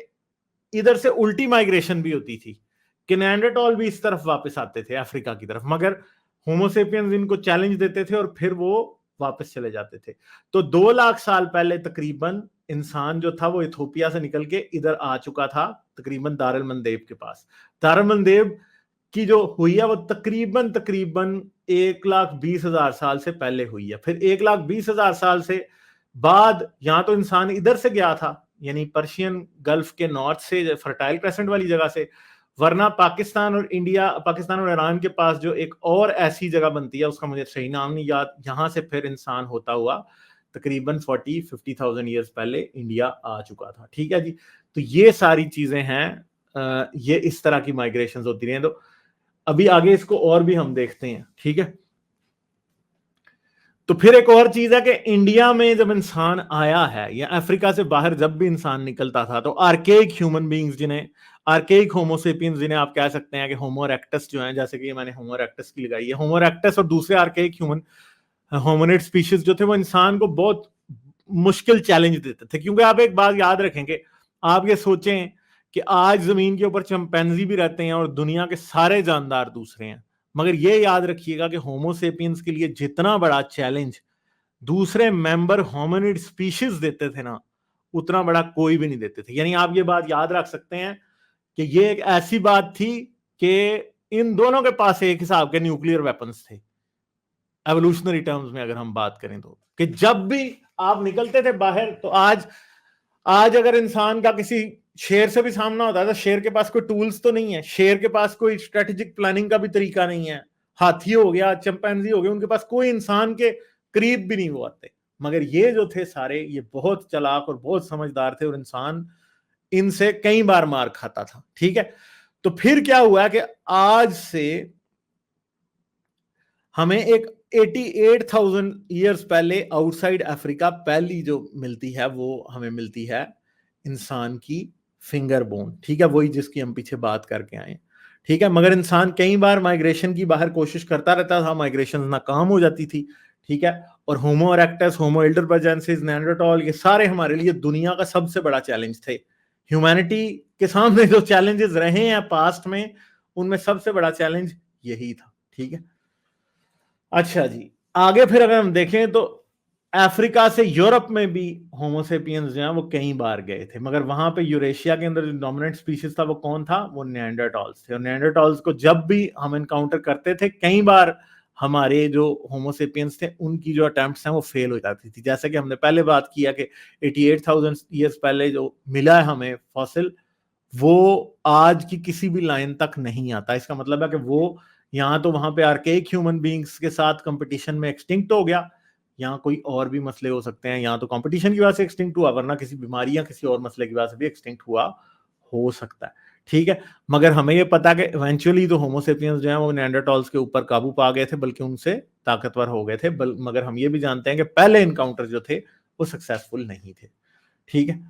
इधर से उल्टी माइग्रेशन भी होती थी कि नेएंडरटाल भी इस तरफ वापस आते थे अफ्रीका की तरफ, मगर होमोसेपियंस इनको चैलेंज देते थे और फिर वो वापस चले जाते थे। तो 2 लाख साल पहले तकरीबन इंसान जो था वो इथोपिया से निकल के इधर आ चुका था, तकरीबन दारुल मंदेब के पास। दारुल मंदेब की जो हुई है वो तकरीबन 1,20,000 साल से पहले हुई है। फिर 1,20,000 साल से बाद यहाँ तो इंसान इधर से गया था, यानी पर्शियन गल्फ के नॉर्थ से, फर्टाइल क्रेसेंट वाली जगह से, वरना पाकिस्तान और ईरान के पास जो एक और ऐसी जगह बनती है, उसका मुझे सही नाम नहीं याद, यहां से फिर इंसान होता हुआ तकरीबन 40-50,000 ईयर्स पहले इंडिया आ चुका था। ठीक है जी, तो ये सारी चीजें हैं, ये इस तरह की माइग्रेशन होती रही हैं। तो अभी आगे इसको और भी हम देखते हैं। ठीक है, तो फिर एक और चीज है कि इंडिया में जब इंसान आया है या अफ्रीका से बाहर जब भी इंसान निकलता था, तो आर्केइक ह्यूमन बींग्स, जिन्हें आर्केइक होमोसेपियंस, जिन्हें आप कह सकते हैं कि होमो इरेक्टस जो हैं, जैसे कि मैंने होमो इरेक्टस की लगाई है, होमो इरेक्टस और दूसरे आर्केइक ह्यूमन होमिनिड स्पीशीज जो थे, वो इंसान को बहुत मुश्किल चैलेंज देते थे। क्योंकि आप एक बात याद रखेंगे, आप ये सोचें कि आज जमीन के ऊपर चिंपैंजी भी रहते हैं और दुनिया के सारे जानदार दूसरे हैं, मगर ये याद रखिएगा कि होमोसेपियंस के लिए जितना बड़ा चैलेंज दूसरे मेंबर होमिनिड स्पीशीज देते थे ना, उतना बड़ा कोई भी नहीं देते थे। यानी आप ये बात याद रख सकते हैं कि ये एक ऐसी बात थी कि इन दोनों के पास एक हिसाब के न्यूक्लियर वेपन्स थे, एवोल्यूशनरी टर्म्स में अगर हम बात करें तो, कि जब भी आप निकलते थे बाहर, तो आज अगर इंसान का किसी शेर से भी सामना होता है, तो शेर के पास कोई टूल्स तो नहीं है, शेर के पास कोई स्ट्रेटेजिक प्लानिंग का भी तरीका नहीं है, हाथी हो गया, चिंपैंजी हो गया, उनके पास कोई इंसान के करीब भी नहीं वो आते। मगर ये जो थे सारे, ये बहुत चालाक और बहुत समझदार थे, और इंसान इनसे कई बार मार खाता था। ठीक है, तो फिर क्या हुआ कि आज से हमें एक 88,000 ईयर्स पहले आउटसाइड अफ्रीका पहली जो मिलती है, वो हमें मिलती है इंसान की फिंगर बोन। ठीक है, वही जिसकी हम पीछे बात करके आए। ठीक है, मगर इंसान कई बार माइग्रेशन की बाहर कोशिश करता रहता था, माइग्रेशन नाकाम हो जाती थी। ठीक है, और होमो इरेक्टस, होमो एल्डरबर्जेंसिस, नेanderथल, ये सारे हमारे लिए दुनिया का सबसे बड़ा चैलेंज थे। ह्यूमैनिटी के सामने जो चैलेंजेस रहे हैं पास्ट में, उनमें सबसे बड़ा चैलेंज यही था। ठीक है, अच्छा जी, आगे फिर अगर हम देखें तो अफ्रीका से यूरोप में भी होमोसेपियंस जो हैं वो कई बार गए थे, मगर वहां पे यूरेशिया के अंदर जो डोमिनेंट स्पीशीज था वो कौन था, वो नेanderthals थे। और नेanderthals को जब भी हम एनकाउंटर करते थे, कई बार हमारे जो होमोसेपियंस थे उनकी जो अटेम्प्ट्स हैं वो फेल हो जाती थी। जैसे कि हमने पहले बात किया कि 88,000 ईयर्स पहले जो मिला है हमें फॉसिल, वो आज की किसी भी लाइन तक नहीं आता। इसका मतलब है कि वो यहाँ तो वहां पे आर्केइक ह्यूमन बींग्स के साथ कंपटीशन में एक्सटिंक्ट हो गया, यहाँ कोई और भी मसले हो सकते हैं, यहाँ तो कंपटीशन की वजह से एक्सटिंक्ट हुआ, वरना किसी बीमारी या किसी और मसले की वजह से भी एक्सटिंक्ट हुआ हो सकता है। ठीक है, मगर हमें ये पता कि इवेंचुअली तो होमोसेपियंस जो है वो नेanderthals के ऊपर काबू पा गए थे, बल्कि उनसे ताकतवर हो गए थे। मगर हम ये भी जानते हैं कि पहले इनकाउंटर जो थे वो सक्सेसफुल नहीं थे। ठीक है,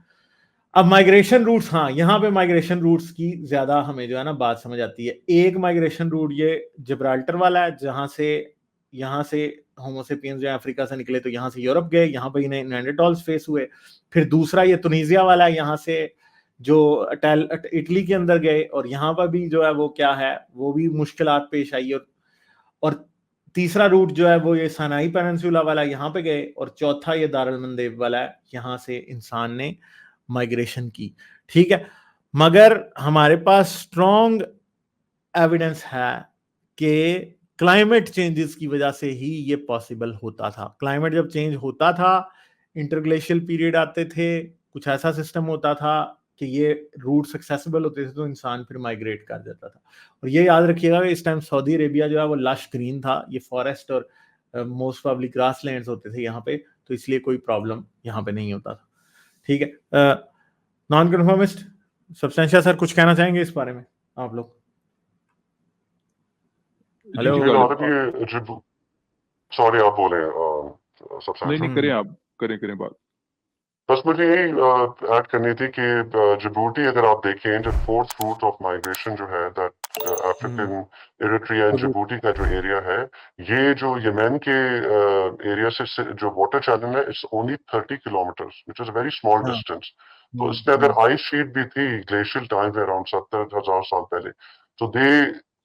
अब माइग्रेशन रूट्स, हाँ, यहाँ पे माइग्रेशन रूट्स की ज्यादा हमें जो है ना बात समझ आती है। एक माइग्रेशन रूट ये जिब्राल्टर वाला है, जहां से यहाँ से होमोसेपियंस जो अफ्रीका से निकले तो यहाँ से यूरोप गए, यहाँ पे इन्हें नेanderthals फेस हुए। फिर दूसरा ये तुनीजिया वाला है, यहाँ से जो इटली के अंदर गए, और यहाँ पर भी जो है वो क्या है, वो भी मुश्किलात पेश आई। और तीसरा रूट जो है वो ये सनाई पेनिनसुला वाला, यहाँ पे गए। और चौथा ये दारुल मंदेब वाला है, यहाँ से इंसान ने माइग्रेशन की। ठीक है, मगर हमारे पास स्ट्रॉन्ग एविडेंस है कि क्लाइमेट चेंजेस की वजह से ही ये पॉसिबल होता था। क्लाइमेट जब चेंज होता था, इंटरग्लेशियल पीरियड आते थे, कुछ ऐसा सिस्टम होता था कि ये रूट्स एक्सेसिबल होते थे, तो इंसान फिर माइग्रेट कर जाता था। और ये याद रखिएगा कि इस टाइम सऊदी अरेबिया जो है वो लश ग्रीन था, ये फॉरेस्ट और मोस्ट प्रोबेबली ग्रासलैंड्स होते थे यहाँ पे, तो इसलिए कोई प्रॉब्लम यहाँ पे नहीं होता था। ठीक है, नॉन कन्फर्मिस्ट सब्सटेंशिया सर कुछ कहना चाहेंगे इस बारे में आप लोग? जी हेलो। जी फिर गालिब आरब ये सॉरी आप बोले नहीं सबसे नहीं करें, आप करें बात। बस मुझे यही ऐड करनी थी कि जिबूटी अगर आप देखें, जो फोर्थ रूट ऑफ माइग्रेशन जो है, that African Eritrea and Djibouti का जो एरिया है, ये जो यमन के एरिया से जो वाटर चैनल है, it's only 30 kilometres, which is a very small distance. तो इसमें अगर आइस शीट भी थी ग्लेशियल टाइम में अराउंड 70,000 साल पहले, तो they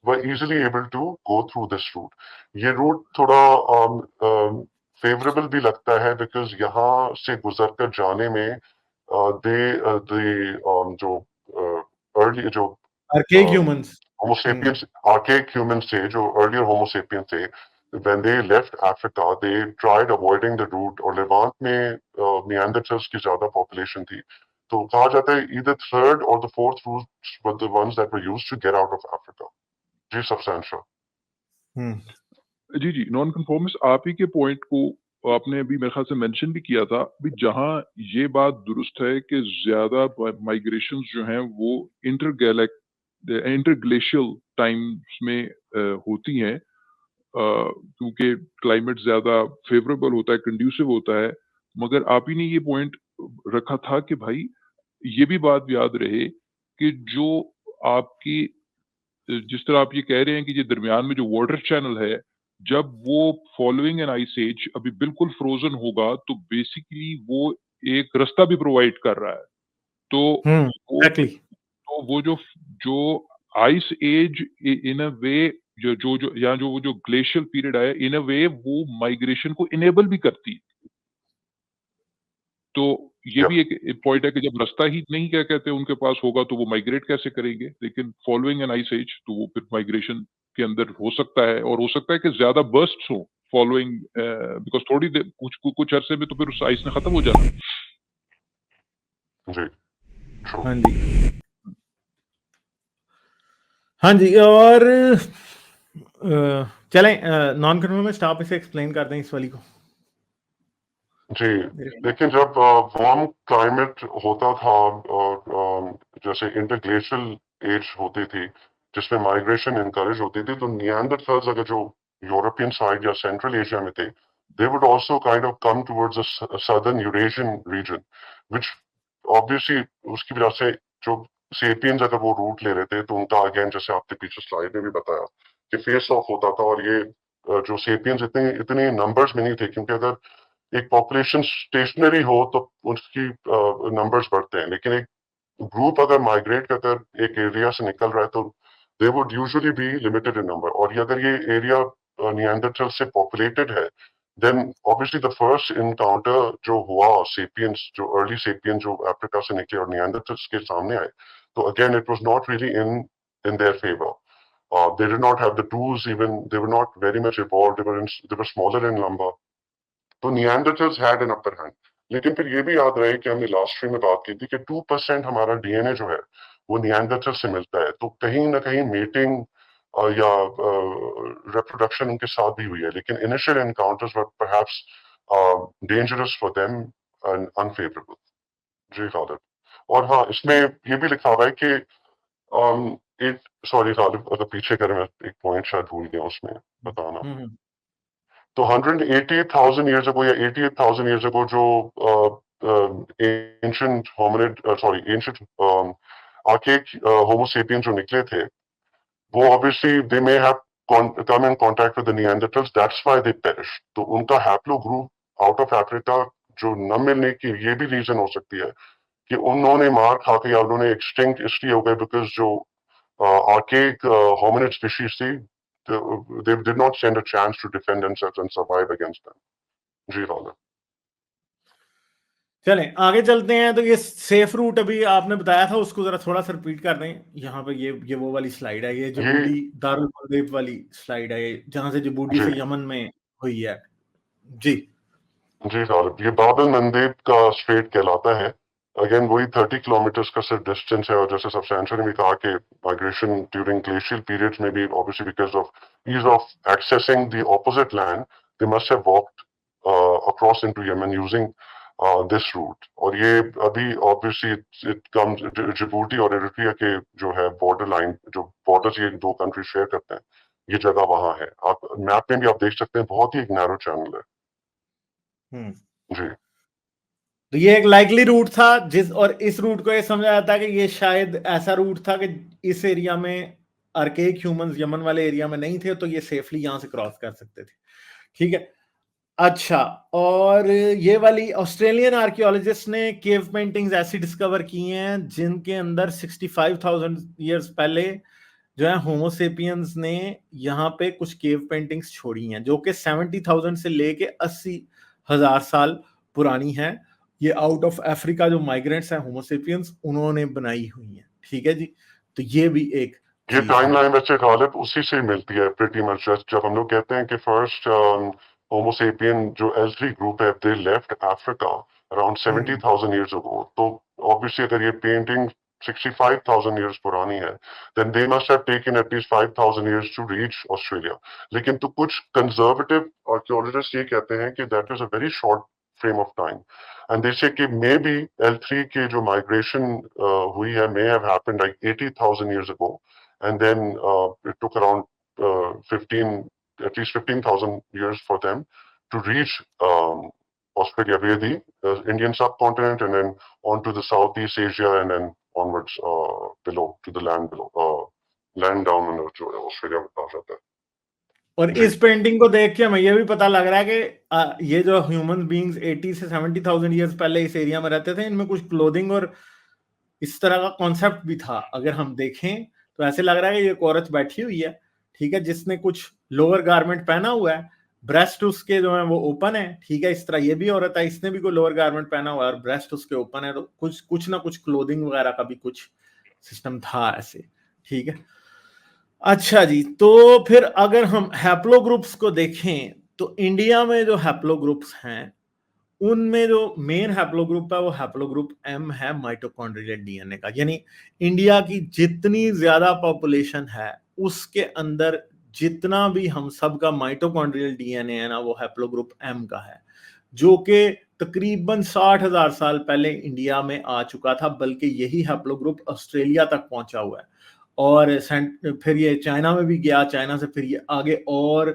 were easily able to go through this route. ये रूट थोड़ा फेवरेबल भी लगता है, बिकॉज यहाँ से गुजर कर जाने में जो अर्ली जो archaic humans. Homo sapiens, archaic humans थे, जो अर्लियर होमोसेपियंस थे, when they left Africa, they tried avoiding the route, और लेवांट में निएंडरथल्स की ज्यादा पॉपुलेशन थी, तो कहा जाता है either third or the fourth routes were the ones that were used to get out of Africa. जी substantial. जी, नॉन कन्फॉर्मिस्ट आप ही के पॉइंट को आपने अभी मेरे ख्याल से मेंशन भी किया था भी जहां ये बात दुरुस्त है कि ज्यादा माइग्रेशंस जो हैं वो इंटरग्लेशियल टाइम्स में होती हैं क्योंकि क्लाइमेट ज्यादा फेवरेबल होता है, कंड्यूसिव होता है। मगर आप ही ने ये पॉइंट रखा था कि भाई ये भी बात याद रहे कि जो आपकी जिस तरह आप ये कह रहे हैं कि ये दरमियान में जो वाटर चैनल है, जब वो फॉलोइंग एन आइस एज अभी बिल्कुल फ्रोजन होगा तो बेसिकली वो एक रास्ता भी प्रोवाइड कर रहा है। तो वो एग्जैक्टली तो वो जो आइस एज इन अ वे जो ग्लेशियल पीरियड आया इन अ वे वो माइग्रेशन को इनेबल भी करती है। तो ये Yeah. भी एक पॉइंट है कि जब रास्ता ही नहीं क्या कहते हैं उनके पास होगा तो वो माइग्रेट कैसे करेंगे? लेकिन फॉलोइंग एन आइस एज तो वो फिर माइग्रेशन के अंदर हो सकता है और हो सकता है कि ज्यादा बर्स्ट्स हो फॉलोइंग बिकॉज थोड़ी देर कुछ अरसे में तो फिर उस आइस ने खत्म हो जाना। जी true. हाँ जी, हाँ जी। और चलें नॉन कन्फर्मिस्ट आप इसे एक्सप्लेन कर दें इस वाली को। जी लेकिन जब वार्म क्लाइमेट होता था और जैसे इंटरग्लेशियल एज होती थी जिसमें माइग्रेशन इनकरेज होती थी तो निएंडरथल्स अगर जो यूरोपियन साइड या सेंट्रल एशिया में थे they would also kind of come towards the southern Eurasian region which obviously उसकी वजह से जो सेपियंस अगर वो रूट ले रहे थे तो उनका अगेन जैसे आपने पीछे स्लाइड में भी बताया कि फेस ऑफ होता था और ये जो सेपियंस इतने इतने नंबर्स में नहीं थे क्योंकि अगर एक पॉपुलेशन स्टेशनरी हो तो उसकी नंबर्स बढ़ते हैं लेकिन एक ग्रुप अगर माइग्रेट कर एक एरिया से निकल रहा है तो they would usually be limited in number और ये अगर ये एरिया निएंडरथल से पॉपुलेटेड है then obviously the first encounter जो हुआ सेपियंस जो अर्ली सेपियंस जो अफ्रीका से निकले और निएंडरथल्स के सामने आए तो again it was not really in their favour they did not have the tools even they were not very much evolved they were smaller in number तो Neanderthals had an upper hand लेकिन फिर ये भी याद रहे कि हमने last stream में बात की थी कि 2% हमारा डीएनए जो है वो निएंडरथल से मिलता है तो कहीं ना कहीं मेटिंग या रिप्रोडक्शन उनके साथ भी हुई है लेकिन initial encounters were perhaps dangerous for them and unfavourable जी खालिद और हाँ इसमें ये भी लिखा हुआ है कि एक सॉरी खालिद अगर पीछे करें मैं एक पॉइंट शायद भूल गया उसमें बताना तो 180,000 years ago या 88,000 years ago जो ancient hominid ancient archaic homo sapiens जो निकले थे वो obviously they may have come in contact with the Neanderthals that's why they perished तो उनका haplo group out of Africa जो न मिलने की ये भी रीजन हो सकती है कि उन्होंने मार खा के या उन्होंने एक्सटिंक्ट इसलिए हो गए बिकॉज जो archaic hominid species थी they did not stand a chance to defend themselves and survive against them. जी राहुल चलें आगे चलते हैं। तो ये सेफ रूट अभी आपने बताया था उसको जरा थोड़ा सा रिपीट कर दें। यहाँ पे ये वो वाली स्लाइड है, ये जिबूटी दारुल मंदेब वाली स्लाइड है जहां से जिबूटी से यमन में हुई है। जी राहुल ये बाबल मंदेब का स्ट्रेट कहलाता है अगेन वही 30 किलोमीटर्स का सिर्फ डिस्टेंस है और जैसे सब्सटेंशियल ने भी कहा कि माइग्रेशन ड्यूरिंग ग्लेशियल पीरियड्स में भी obviously because of ease of accessing the opposite land they must have walked across into Yemen using this route और ये अभी ऑब्वियसली इट कम्स जिबूटी और एरिट्रिया के जो है बॉर्डर लाइन जो बॉर्डर्स ये दो कंट्री शेयर करते हैं ये जगह वहां है आप मैप में भी आप देख सकते हैं बहुत ही एक नैरो चैनल है जी तो ये एक लाइकली रूट था और इस रूट को ये समझा जाता है कि ये शायद ऐसा रूट था कि इस एरिया में आर्केक ह्यूमंस यमन वाले एरिया में नहीं थे तो ये सेफली यहां से क्रॉस कर सकते थे। ठीक है अच्छा और ये वाली ऑस्ट्रेलियन आर्कियोलॉजिस्ट ने केव पेंटिंग्स ऐसी डिस्कवर की हैं जिनके अंदर 65,000 ईयर्स पहले जो है होमोसेपियंस ने यहाँ पे कुछ केव पेंटिंग्स छोड़ी हैं जो कि 70,000 से लेके 80,000 साल पुरानी हैं। ये आउट ऑफ अफ्रीका जो माइग्रेंट्स हैं होमोसेपियंस उन्होंने बनाई हुई हैं। ठीक है जी तो ये भी एक ये टाइमलाइन वैसे गालिब उसी से मिलती है प्रीटी मच जब हम लोग कहते हैं कि फर्स्ट होमो सेपियन जो L3 ग्रुप है they left Africa around 70,000 years ago तो obviously अगर ये पेंटिंग 65,000 years पुरानी है, then they must have taken at least 5,000 years to reach Australia. लेकिन तो कुछ conservative archaeologists ये कहते हैं कि that is a very short frame of time, and they say कि maybe L3 के जो migration हुई है may have happened like 80,000 years ago, and then it took around 15,000 years for them to reach Australia via the Indian subcontinent and then on to the Southeast Asia and then onwards below to the land below, land down under जो Australia में कहा जाता है। और इस painting को देख के हमें ये भी पता लग रहा है कि ये जो ह्यूमन बीइंग्स 80 से 70,000 ईयर्स पहले इस एरिया में रहते थे, इनमें कुछ क्लोथिंग और इस तरह का कॉन्सेप्ट भी था। अगर हम देखें तो ऐसे लग रहा है कि ये एक औरत बैठी हुई है, ठीक है, जिसने कुछ लोअर गारमेंट पहना हुआ है, ब्रेस्ट उसके जो है वो ओपन है, ठीक है। इस तरह ये भी औरत है, इसने भी कोई लोअर गारमेंट पहना हुआ है और ब्रेस्ट उसके ओपन है, तो कुछ ना कुछ क्लोथिंग वगैरह का भी कुछ सिस्टम था ऐसे, ठीक है। अच्छा जी, तो फिर अगर हम हैप्लो ग्रुप्स को देखें तो इंडिया में जो हैप्लो ग्रुप्स हैं उनमें जो मेन हैप्लो ग्रुप है वो हैप्लो ग्रुप एम है, माइटोकॉन्ड्रियल डीएनए का। यानी इंडिया की जितनी ज्यादा पॉपुलेशन है उसके अंदर जितना भी हम सब का माइटोकॉन्ड्रियल डीएनए है ना, वो हैप्लो ग्रुप एम का है, जो कि तकरीबन 60,000 साल पहले इंडिया में आ चुका था। बल्कि यही हैप्लो ग्रुप ऑस्ट्रेलिया तक पहुंचा हुआ है और फिर ये चाइना में भी गया, चाइना से फिर ये आगे और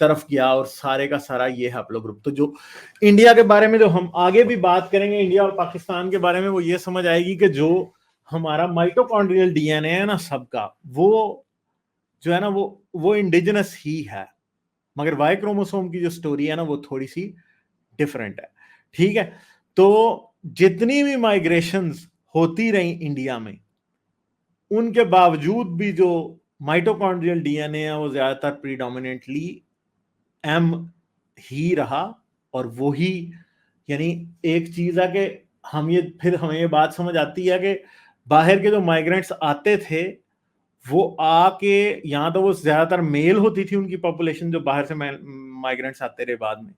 तरफ गया और सारे का सारा ये हैप्लो ग्रुप। तो जो इंडिया के बारे में जो हम आगे भी बात करेंगे इंडिया और पाकिस्तान के बारे में, वो ये समझ आएगी कि जो हमारा माइटोकॉन्ड्रियल डीएनए है ना सबका, वो जो है ना वो इंडिजिनस ही है, मगर वाई क्रोमोसोम की जो स्टोरी है ना वो थोड़ी सी डिफरेंट है, ठीक है। तो जितनी भी माइग्रेशंस होती रही इंडिया में, उनके बावजूद भी जो माइटोकॉन्ड्रियल डीएनए है वो ज्यादातर प्रीडोमिनेंटली एम ही रहा। और वो ही, यानी एक चीज है कि हमें ये बात समझ आती है कि बाहर के जो माइग्रेंट्स आते थे वो आके यहाँ, तो वो ज्यादातर मेल होती थी उनकी पॉपुलेशन जो बाहर से माइग्रेंट्स आते रहे बाद में।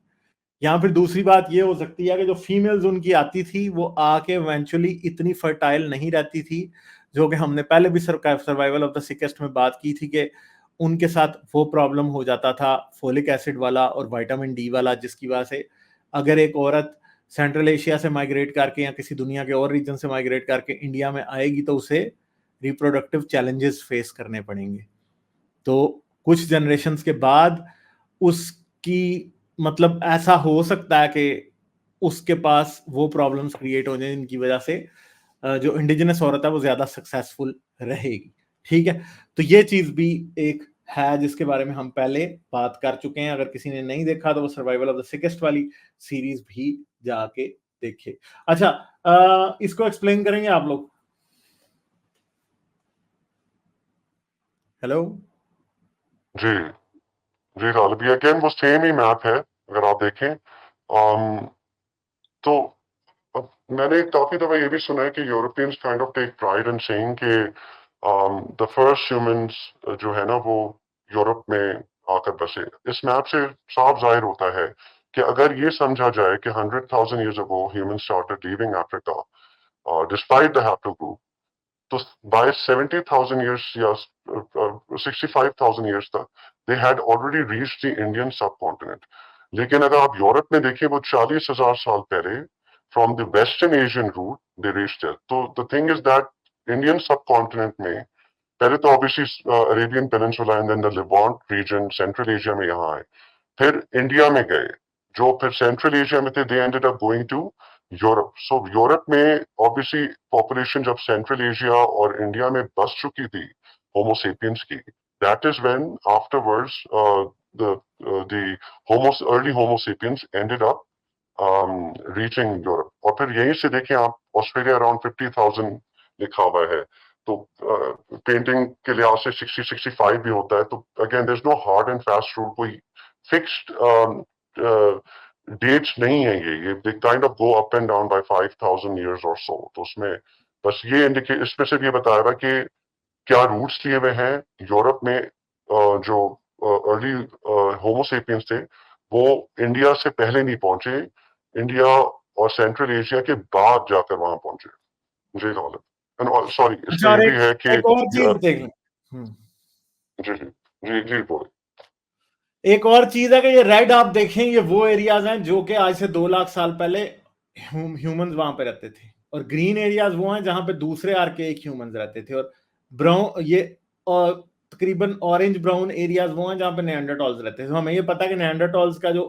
यहाँ फिर दूसरी बात ये हो सकती है कि जो फीमेल्स उनकी आती थी वो आके इवेंचुअली इतनी फर्टाइल नहीं रहती थी, जो कि हमने पहले भी सर्वाइवल ऑफ द सिकेस्ट में बात की थी कि उनके साथ वो प्रॉब्लम हो जाता था फोलिक एसिड वाला और विटामिन डी वाला, जिसकी वजह से अगर एक औरत सेंट्रल एशिया से माइग्रेट करके या किसी दुनिया के और रीजन से माइग्रेट करके इंडिया में आएगी तो उसे रिप्रोडक्टिव चैलेंजेस फेस करने पड़ेंगे। तो कुछ जनरेशन्स के बाद उसकी मतलब ऐसा हो सकता है कि उसके पास वो प्रॉब्लम्स क्रिएट हो जाए जिनकी वजह से जो इंडिजिनस औरत है वो ज्यादा सक्सेसफुल रहेगी, ठीक है। तो ये चीज भी एक है जिसके बारे में हम पहले बात कर चुके हैं। अगर किसी ने नहीं देखा तो वो सर्वाइवल ऑफ द सिकेस्ट वाली सीरीज भी जाके देखे। अच्छा, इसको एक्सप्लेन करेंगे आप लोग? हेलो जी जी गालिब, ये अगेन वो सेम ही मैप है अगर आप देखें। तो मैंने काफी दफा ये भी सुना है कि Europeans kind of take pride in saying कि द फर्स्ट ह्यूमंस जो है ना वो यूरोप में आकर बसे। इस मैप से साफ जाहिर होता है कि अगर ये समझा जाए कि 100,000 years ago humans started leaving Africa despite the haplogroup, तो by 70,000 years या 65,000 years तक they had already reached the Indian subcontinent। लेकिन अगर आप यूरोप में देखें वो 40,000 साल पहले from the Western Asian route they reached there। तो the thing is that Indian subcontinent में पहले तो obviously Arabian Peninsula and then the Levant region, Central Asia में यहाँ आए, फिर इंडिया में गए, जो फिर सेंट्रल एशिया में थे, they ended up going to Europe. So Europe में ऑब्वियसली पॉपुलेशन जब सेंट्रल एशिया और इंडिया में बस चुकी थी होमोसेपियंस की, that is when afterwards the early Homo sapiens ended up reaching Europe. और फिर यहीं से देखें आप, ऑस्ट्रेलिया अराउंड 50,000 लिखा हुआ है, तो पेंटिंग के लिहाज से 60-65 भी होता है। तो again there is no hard and fast rule, कोई फिक्स्ड डेट्स नहीं है ये they kind of go up and down by 5,000 years और सो। तो उसमें बस ये इंडिकेट, इसमें से ये बताया हुआ कि क्या रूट्स लिए हुए हैं यूरोप में। जो अर्ली होमोसेपियंस थे वो इंडिया से पहले नहीं पहुंचे, इंडिया और सेंट्रल एशिया के बाद जाकर वहां पहुंचे। जी दौलत, एंड सॉरी अच्छा, इसमें और ये भी है कि एक और चीज देख लें। जी जी जी जी बोल एक और चीज है कि ये रेड आप देखें, ये वो एरियाज हैं जो कि आज से 2 लाख साल पहले ह्यूमंस वहां पे रहते थे, और ग्रीन एरियाज वो हैं जहां पे दूसरे आर्केइक ह्यूमंस रहते थे, और ब्राउन ये और तकरीबन ऑरेंज ब्राउन एरियाज वो हैं जहां पे नेएंडरटॉल्स रहते थे। तो हमें ये पता है कि नेएंडरटॉल्स का जो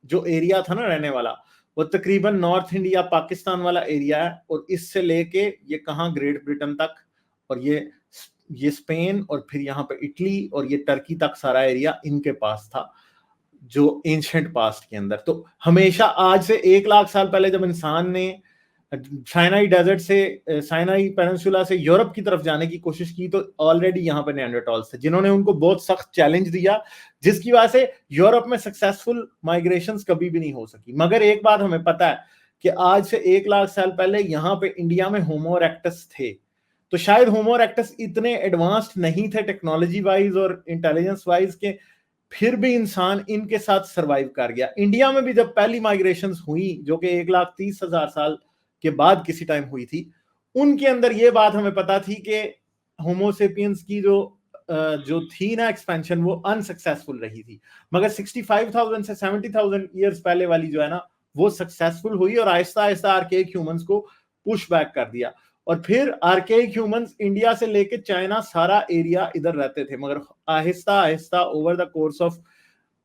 जो एरिया था ना रहने वाला, वो तकरीबन नॉर्थ इंडिया पाकिस्तान वाला एरिया है, और इससे लेके ये कहाँ ग्रेट ब्रिटेन तक, और ये स्पेन, और फिर यहाँ पे इटली और ये टर्की तक सारा एरिया इनके पास था, जो एंशिएंट पास्ट के अंदर। तो हमेशा आज से 1 लाख साल पहले जब इंसान ने साइनाई डेजर्ट से, साइनाई पेनिनसुला से यूरोप की तरफ जाने की कोशिश की, तो ऑलरेडी यहाँ पे नेएंडरटॉल्स थे जिन्होंने उनको बहुत सख्त चैलेंज दिया, जिसकी वजह से यूरोप में सक्सेसफुल माइग्रेशंस कभी भी नहीं हो सकी। मगर एक बात हमें पता है कि आज से 1 लाख साल पहले यहाँ पे इंडिया में होमो इरेक्टस थे, तो शायद होमो इरेक्टस इतने एडवांस्ड नहीं थे टेक्नोलॉजी वाइज और इंटेलिजेंस वाइज के, फिर भी इंसान इनके साथ सरवाइव कर गया। इंडिया में भी जब पहली माइग्रेशंस हुई, जो कि 1,30,000 साल के बाद किसी टाइम हुई थी, उनके अंदर ये बात हमें पता थी कि होमोसेपियंस की जो थी ना एक्सपेंशन, वो अनसक्सेसफुल रही थी। मगर 65,000 से 70,000 ईयर्स पहले वाली जो है ना, वो सक्सेसफुल हुई, और आहिस्ता आहिस्ता आर्केइक ह्यूमंस को पुश बैक कर दिया। और फिर आर्केइक ह्यूमंस इंडिया से लेके चाइना सारा एरिया इधर रहते थे, मगर Aahista Aahista over the course of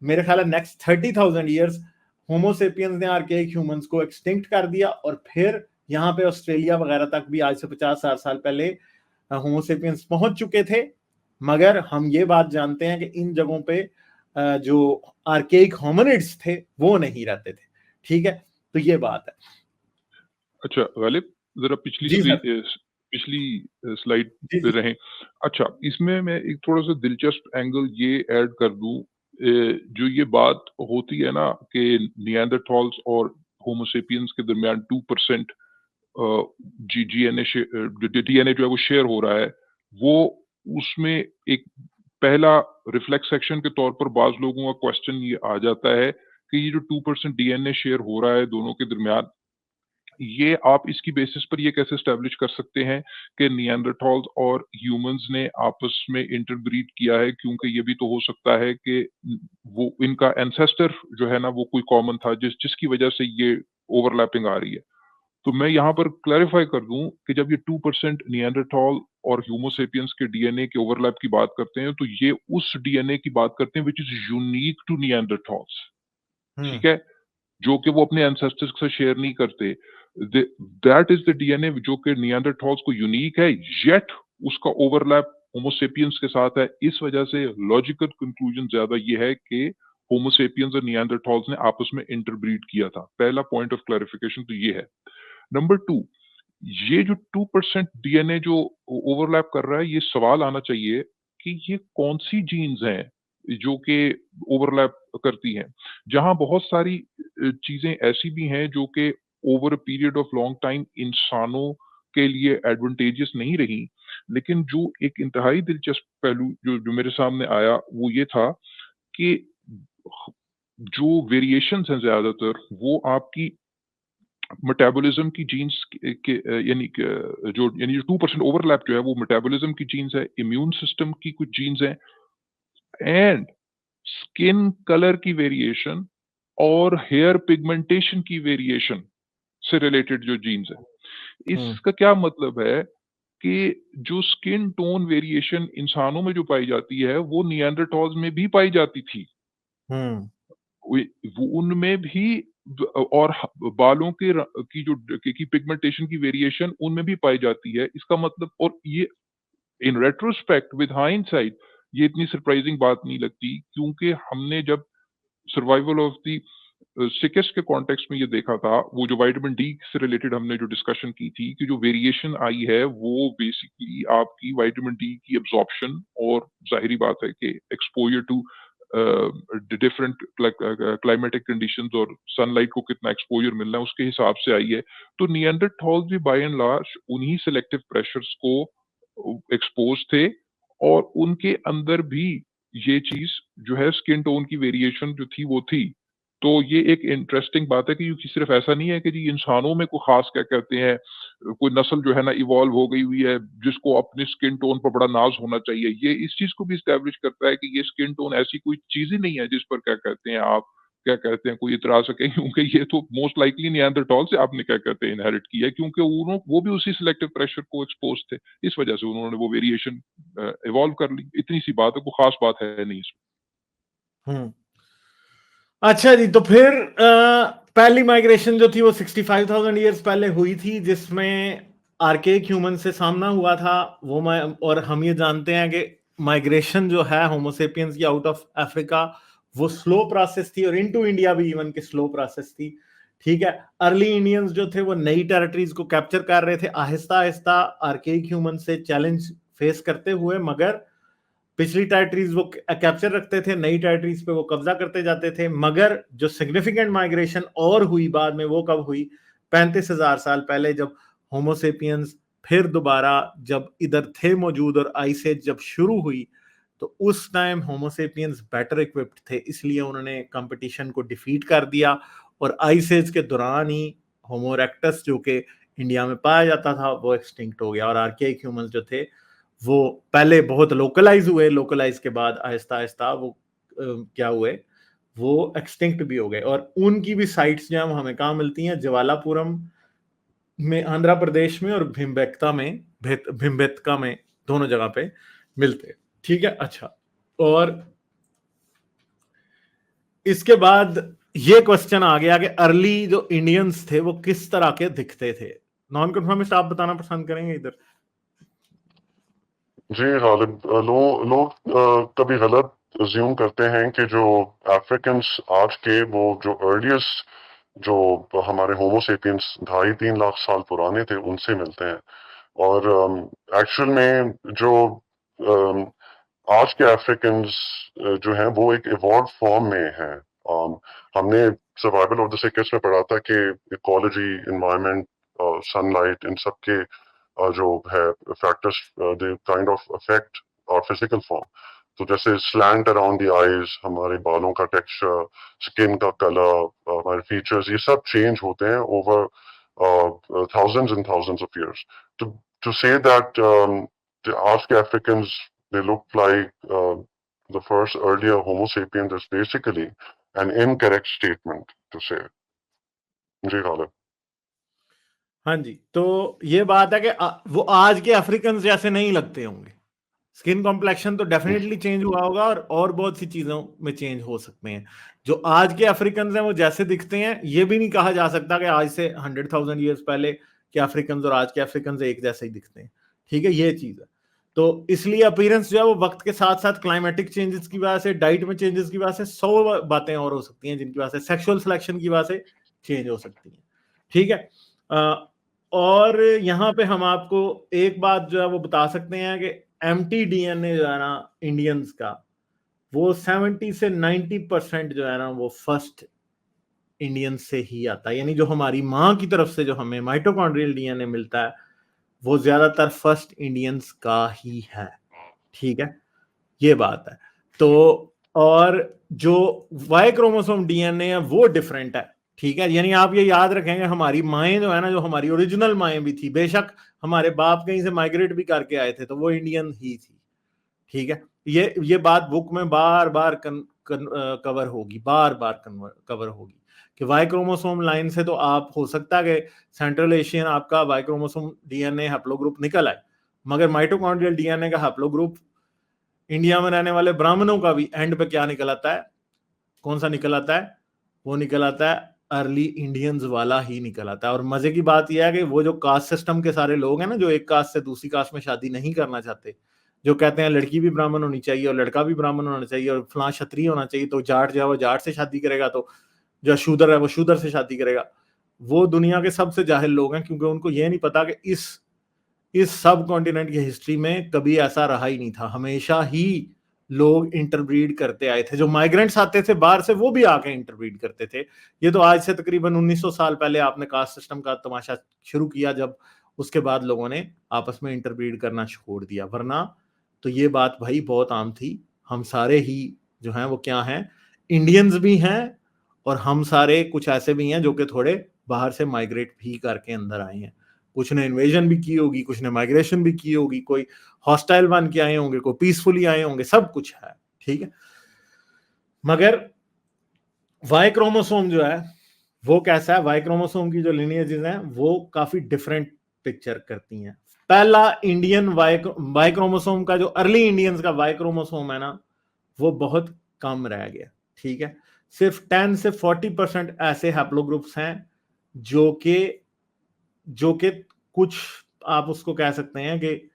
मेरे ख्याल है नेक्स्ट 30,000 ईयर्स, होमोसेपियंस ने आर्केइक ह्यूमंस को एक्सटिंक्ट कर दिया, और फिर यहाँ पे ऑस्ट्रेलिया वगैरह तक भी आज से 50-60 साल पहले होमोसेपियंस पहुंच चुके थे। मगर हम ये बात जानते हैं कि इन जगहों पे जो आर्केइक होमिनिड्स थे वो नहीं रहते थे। ठीक है, तो ये बात है। अच्छा गालिब, जरा जी सर। पिछली स्लाइड जी पे जी। रहें। अच्छा, इसमें मैं एक थोड़ा सा दिलचस्प एंगल ये ऐड कर दूं, जो ये बात होती है ना कि निएंडरथॉल्स और होमोसेपियंस के दरमियान 2% डीएनए जो है वो शेयर हो रहा है, वो उसमें एक पहला रिफ्लेक्स सेक्शन के तौर पर बाज लोगों का क्वेश्चन ये आ जाता है कि ये जो 2% डीएनए शेयर हो रहा है दोनों के दरमियान, ये आप इसकी बेसिस पर ये कैसे एस्टेब्लिश कर सकते हैं कि निएंडरथॉल्स और ह्यूमंस ने आपस में इंटरब्रीड किया है, क्योंकि ये भी तो हो सकता है कि वो इनका एंसेस्टर जो है ना वो कोई कॉमन था जिसकी वजह से ये ओवरलैपिंग आ रही है। तो मैं यहाँ पर क्लैरिफाई कर दूं कि जब ये 2% निएंडरथॉल और ह्यूमोसेपियंस के डीएनए के ओवरलैप की बात करते हैं, तो ये उस डीएनए की बात करते हैं विच इज यूनिक टू निएंडरथॉल्स, ठीक है, जो कि वो अपने एंसेस्टर्स से शेयर नहीं करते। दैट इज द डीएनए जो कि निएंडरथॉल्स को यूनिक है, येट उसका ओवरलैप होमोसेपियंस के साथ है। इस वजह से लॉजिकल कंक्लूजन ज्यादा ये है कि होमोसेपियंस और निएंडरथॉल्स ने आपस में इंटरब्रीड किया था। पहला पॉइंट ऑफ क्लैरिफिकेशन तो ये है। नंबर 2, ये जो 2% डीएनए जो ओवरलैप कर रहा है, ये सवाल आना चाहिए कि ये कौन सी जीन्स हैं जो कि ओवरलैप करती हैं। जहां बहुत सारी चीजें ऐसी भी हैं जो कि over a period of long time इंसानों के लिए एडवांटेजेस नहीं रही, लेकिन जो एक इंतहाई दिलचस्प पहलू जो मेरे सामने आया वो ये था कि जो वेरिएशंस हैं ज्यादातर वो आपकी मेटाबॉलिज्म की जीन्स के यानी जो 2% ओवरलैप जो है वो मेटाबॉलिज्म की जीन्स है, इम्यून सिस्टम की कुछ जीन्स हैं, एंड स्किन कलर की वेरिएशन और हेयर पिगमेंटेशन की वेरिएशन से रिलेटेड जो जीन्स है। इसका क्या मतलब है कि जो स्किन टोन वेरिएशन इंसानों में जो पाई जाती है वो निएंडरथॉल्स में भी पाई जाती थी। वो उनमें भी और बालों के की जो की पिगमेंटेशन की वेरिएशन उनमें भी पाई जाती है। इसका मतलब, और ये इन रेट्रोस्पेक्ट विद हाइंडसाइट ये इतनी सरप्राइजिंग बात नहीं लगती, क्योंकि हमने जब सर्वाइवल ऑफ द सिकेस्ट के कॉन्टेक्स्ट में ये देखा था, वो जो विटामिन डी से रिलेटेड हमने जो डिस्कशन की थी कि जो वेरिएशन आई है वो बेसिकली आपकी विटामिन डी की एब्जॉर्प्शन और जाहिरी बात है कि exposure to different climatic conditions और सनलाइट को कितना एक्सपोजर मिलना है उसके हिसाब से आई है। तो निएंडरथॉल्स भी बाय एंड लार्ज उन्हीं सेलेक्टिव प्रेशर्स को एक्सपोज थे, और उनके अंदर भी ये चीज जो है स्किन टोन की वेरिएशन जो थी वो थी। तो ये एक इंटरेस्टिंग बात है कि क्योंकि सिर्फ ऐसा नहीं है कि जी इंसानों में कोई खास क्या कहते हैं कोई नस्ल जो है ना इवॉल्व हो गई हुई है जिसको अपने स्किन टोन पर बड़ा नाज होना चाहिए। ये इस चीज को भी इस्टेब्लिश करता है कि ये स्किन टोन ऐसी कोई चीज ही नहीं है जिस पर क्या कहते हैं आप क्या कहते हैं कोई इतरा सके क्योंकि ये तो मोस्ट लाइकली निएंडरटॉल से आपने क्या कहते हैं इनहेरिट किया है क्योंकि वो भी उसी सिलेक्टिव प्रेशर को एक्सपोज थे। इस वजह से उन्होंने वो वेरिएशन इवॉल्व कर ली। इतनी सी बात है, कोई खास बात है नहीं इसमें। हम्म। अच्छा जी, तो फिर पहली माइग्रेशन जो थी वो 65,000 ईयर्स पहले हुई थी, जिसमें आर्केक ह्यूमन से सामना हुआ था। और हम ये जानते हैं कि माइग्रेशन जो है होमोसेपियंस की आउट ऑफ अफ्रीका वो स्लो प्रोसेस थी, और इनटू इंडिया भी इवन की स्लो प्रोसेस थी। ठीक है, अर्ली इंडियंस जो थे वो नई टेरिटरीज को कैप्चर कर रहे थे आहिस्ता आहिस्ता, आर्केक ह्यूमन से चैलेंज फेस करते हुए, मगर पिछली टेरिटरीज वो कैप्चर रखते थे, नई टेरिटरीज पे वो कब्जा करते जाते थे। मगर जो सिग्निफिकेंट माइग्रेशन और हुई बाद में, वो कब हुई? 35,000 साल पहले, जब होमोसेपियंस फिर दोबारा जब इधर थे मौजूद और आइस एज जब शुरू हुई, तो उस टाइम होमोसेपियंस बेटर इक्विप्ड थे, इसलिए उन्होंने कंपटीशन को डिफीट कर दिया। और आइस एज के दौरान ही होमो इरेक्टस जो कि इंडिया में पाया जाता था वो एक्सटिंक्ट हो गया, और आर्केइक ह्यूमंस जो थे वो पहले बहुत लोकलाइज हुए, लोकलाइज के बाद आहिस्ता आहिस्ता वो क्या हुए, वो एक्सटिंक्ट भी हो गए। और उनकी भी साइट्स जो हमें कहाँ मिलती हैं? जवालापुरम में आंध्र प्रदेश में, और भिम्बेतका में, दोनों जगह पे मिलते हैं। ठीक है, अच्छा। और इसके बाद ये क्वेश्चन आ गया कि अर्ली जो इंडियंस थे वो किस तरह के दिखते थे। नॉन कन्फर्मिस्ट आप बताना पसंद करेंगे इधर? जी गालिब, लोग कभी गलत अज्यूम करते हैं कि जो अफ्रीकन्स आज के वो जो अर्लीस्ट जो हमारे होमोसेपियंस 2.5-3 लाख साल पुराने थे उनसे मिलते हैं। और एक्चुअल में जो अम, आज के अफ्रीकन्स जो हैं वो एक इवॉल्व फॉर्म में हैं। हमने सर्वाइवल ऑफ द फिटेस्ट में पढ़ा था कि इकोलॉजी, एनवायरनमेंट, सनलाइट, इन सब के जो है factors they kind of affect और फिजिकल फॉर्म। तो जैसे स्लैंट अराउंड द आईज, हमारे बालों का टेक्सचर, स्किन का कलर, हमारे फीचर्स, ये सब चेंज होते हैं over thousands and thousands of years. To say that the Ask Africans they look like the first earlier Homo sapiens is basically an incorrect statement to say. जी गालिब। हाँ जी, तो ये बात है कि वो आज के अफ्रीकन जैसे नहीं लगते होंगे। स्किन कॉम्प्लेक्शन तो डेफिनेटली चेंज हुआ होगा, और बहुत सी चीजों में चेंज हो सकते हैं। जो आज के अफ्रीकन हैं वो जैसे दिखते हैं, ये भी नहीं कहा जा सकता कि आज से 100,000 ईयर्स पहले के अफ्रीकन और आज के अफ्रीकन एक जैसे ही दिखते हैं। ठीक है, ये चीज है। तो इसलिए अपीयरेंस जो है वो वक्त के साथ साथ क्लाइमेटिक चेंजेस की वजह से, डाइट में चेंजेस की वजह से 100 बातें और हो सकती हैं, जिनकी वजह से सेक्सुअल सिलेक्शन की वजह से चेंज हो सकती है। ठीक है, और यहाँ पे हम आपको एक बात जो है वो बता सकते हैं कि एम्प्टी डीएनए जो है ना इंडियंस का, वो 70 से 90% जो है ना वो फर्स्ट इंडियंस से ही आता है। यानी जो हमारी माँ की तरफ से जो हमें माइटोकॉन्ड्रियल डीएनए मिलता है वो ज्यादातर फर्स्ट इंडियंस का ही है। ठीक है, ये बात है। तो और जो वाई क्रोमोसोम डीएनए है वो डिफरेंट है। ठीक है, यानी आप ये याद रखेंगे, हमारी माएँ जो है ना, जो हमारी ओरिजिनल माएँ भी थी, बेशक हमारे बाप कहीं से माइग्रेट भी करके आए थे, तो वो इंडियन ही थी। ठीक है, ये बात बुक में बार बार कवर होगी, बार बार कवर होगी कि वाई क्रोमोसोम लाइन से तो आप हो सकता है कि सेंट्रल एशियन आपका वाई क्रोमोसोम डीएनए हैप्लोग्रुप निकल आए, मगर माइटोकॉन्ड्रियल डीएनए का हैप्लोग्रुप इंडिया में रहने वाले ब्राह्मणों का भी एंड पे क्या निकल आता है? कौन सा निकल आता है? वो निकल आता है अर्ली इंडियंस वाला ही निकल आता है। और मजे की बात यह है कि वो जो कास्ट सिस्टम के सारे लोग हैं ना, जो एक कास्ट से दूसरी कास्ट में शादी नहीं करना चाहते, जो कहते हैं लड़की भी ब्राह्मण होनी चाहिए और लड़का भी ब्राह्मण होना चाहिए और फलां क्षत्रिय होना चाहिए, तो जाट जो है वो जाट से शादी करेगा, तो जो शूदर है वो शूदर से शादी करेगा, वो दुनिया के सबसे जाहिल लोग हैं, क्योंकि उनको ये नहीं पता कि इस सब कॉन्टिनेंट की हिस्ट्री में कभी ऐसा रहा ही नहीं था। हमेशा ही लोग इंटरब्रीड करते आए थे। जो माइग्रेंट्स आते थे बाहर से वो भी आके इंटरब्रीड करते थे। ये तो आज से तकरीबन 1900 साल पहले आपने कास्ट सिस्टम का तमाशा शुरू किया, जब उसके बाद लोगों ने आपस में इंटरब्रीड करना छोड़ दिया, वरना तो ये बात भाई बहुत आम थी। हम सारे ही जो हैं वो क्या हैं, इंडियंस भी हैं और हम सारे कुछ ऐसे भी हैं जो कि थोड़े बाहर से माइग्रेट भी करके अंदर आए हैं। कुछ ने इन्वेजन भी की होगी, कुछ ने माइग्रेशन भी की होगी, कोई हॉस्टाइल बन के आए होंगे, कोई पीसफुली आए होंगे, सब कुछ है, ठीक है। मगर वाई क्रोमोसोम जो है वो कैसा है, वाई क्रोमोसोम की जो लिनिएजेस हैं वो काफी डिफरेंट पिक्चर करती हैं। पहला इंडियन वाई क्रोमोसोम का जो अर्ली इंडियंस का वाई क्रोमोसोम है ना, वो बहुत कम रह गया, ठीक है। सिर्फ 10 से 40% ऐसे हैप्लोग्रुप्स हैं जो कि कुछ, आप उसको कह सकते हैं कि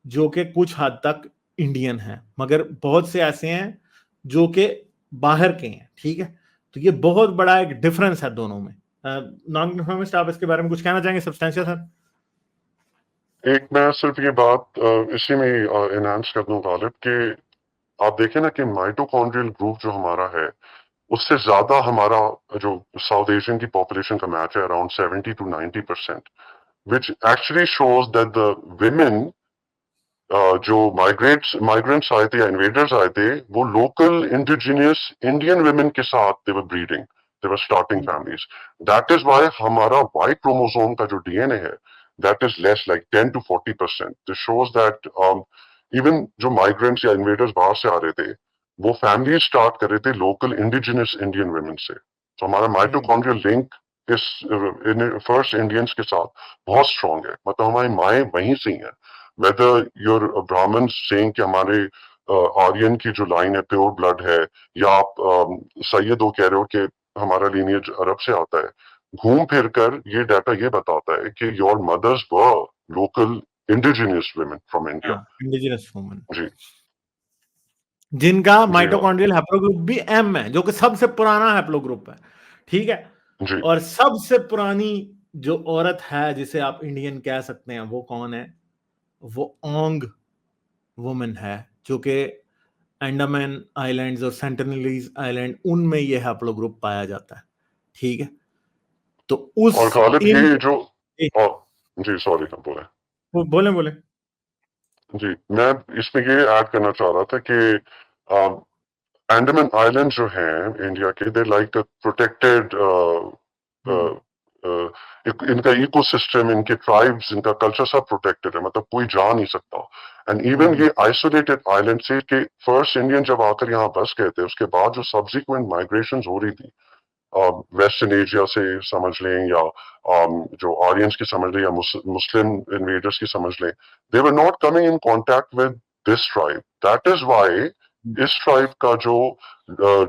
जो कि कुछ हद तक इंडियन है, मगर बहुत से ऐसे हैं जो कि बाहर के हैं, ठीक है। तो ये बहुत बड़ा एक डिफरेंस है दोनों में। नॉन कन्फर्मिस्ट, आप इसके बारे में कुछ कहना चाहेंगे सब्सटेंशियल सर? एक मैं सिर्फ ये बात इसी में एनहांस कर दूं गालिब कि आप देखें ना कि माइटोकॉन्ड्रियल ग्रुप जो हमारा है उससे ज्यादा हमारा जो साउथ एशियन की पॉपुलेशन का मैच है around 70 to 90%, which actually shows that the women जो माइग्रेंट्स आए थे या इन्वेडर्स आए थे वो लोकल इंडिजिनियस इंडियन वुमेन के साथ they were breeding, they were starting families. That is why हमारा वाई क्रोमोसोम का जो डीएनए है that is less, like 10 to 40%। This shows that even जो माइग्रेंट्स या इन्वेडर्स बाहर से आ रहे थे वो फैमिली स्टार्ट कर रहे थे लोकल इंडिजिनियस इंडियन वुमेन से। तो हमारा माइटोकॉन्ड्रियल लिंक इस फर्स्ट इंडियंस के साथ बहुत स्ट्रांग है, मतलब हमारी माएँ वहीं से ही हैं। whether you're a Brahmin saying कि हमारे आर्यन की जो लाइन है प्योर ब्लड है, या आप सैयद हो कह रहे हो कि हमारा लीनियज अरब से आता है, घूम फिर कर ये डाटा ये बताता है कि your mothers were local indigenous women from India. Indigenous women जी जिनका जी हाँ माइटोकॉन्ड्रियल हैप्लोग्रुप भी एम है, जो कि सबसे पुराना हैप्लोग्रुप है, ठीक है। जी और सबसे पुरानी जो औरत है जिसे आप इंडियन कह सकते हैं वो कौन है? वो ओंग वुमेन है, जो कि अंडमान आइलैंड्स और सेंटिनलीज आइलैंड उनमें ये हैप्लोग्रुप पाया जाता है, ठीक है। तो उस और गालिब इन ये जो जी सॉरी हम बोले बोले बोले जी, मैं इसमें ये ऐड करना चाह रहा था कि अंडमान आइलैंड जो हैं इंडिया के, दे लाइक प्रोटेक्टेड इनका इकोसिस्टम, इनके ट्राइब्स, इनका कल्चर सब प्रोटेक्टेड है, मतलब कोई जा नहीं सकता। एंड इवन ये आइसोलेटेड आइलैंड से कि फर्स्ट इंडियन जब आकर यहाँ बस गए थे उसके बाद जो सब्सिक्वेंट माइग्रेशन हो रही थी वेस्टर्न एशिया से समझ लें या जो आर्यंस की समझ लें या मुस्लिम इन्वेडर्स की समझ लें, they were not coming in contact with this tribe. That is why इस ट्राइब का जो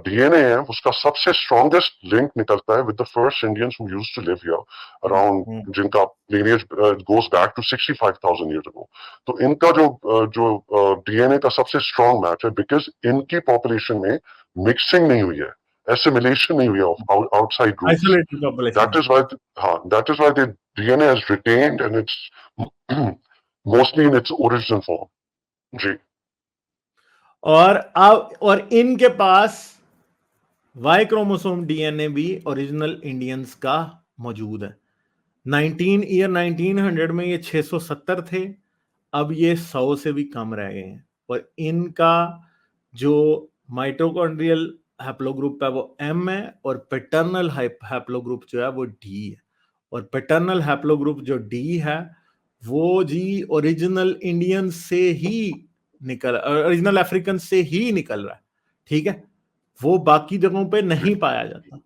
डीएनए है उसका सबसे स्ट्रॉन्गेस्ट लिंक निकलता है with the first Indians who used to live here around, जिनका lineage goes back to 65,000 years ago। तो इनका जो डीएनए का सबसे स्ट्रॉन्ग मैच है बिकॉज इनकी पॉपुलेशन में मिक्सिंग नहीं हुई है, assimilation नहीं हुई है outside groups। Isolated population. That is why the DNA has retained and it's mostly in its original form। जी और इनके पास वाई क्रोमोसोम डीएनए भी ओरिजिनल इंडियंस का मौजूद है। 1900 में ये 670 थे, अब ये 100 से भी कम रह गए हैं। और इनका जो माइटोकॉन्ड्रियल हैप्लोग्रुप है वो एम है और पैटर्नल हैप्लोग्रुप जो है वो डी है। और पैटर्नल हैप्लोग्रुप जो डी है वो जी ओरिजिनल इंडियन से ही ओरिजिनल अफ्रीकन से ही निकल रहा है, ठीक है। वो बाकी जगहों पे नहीं पाया जाता।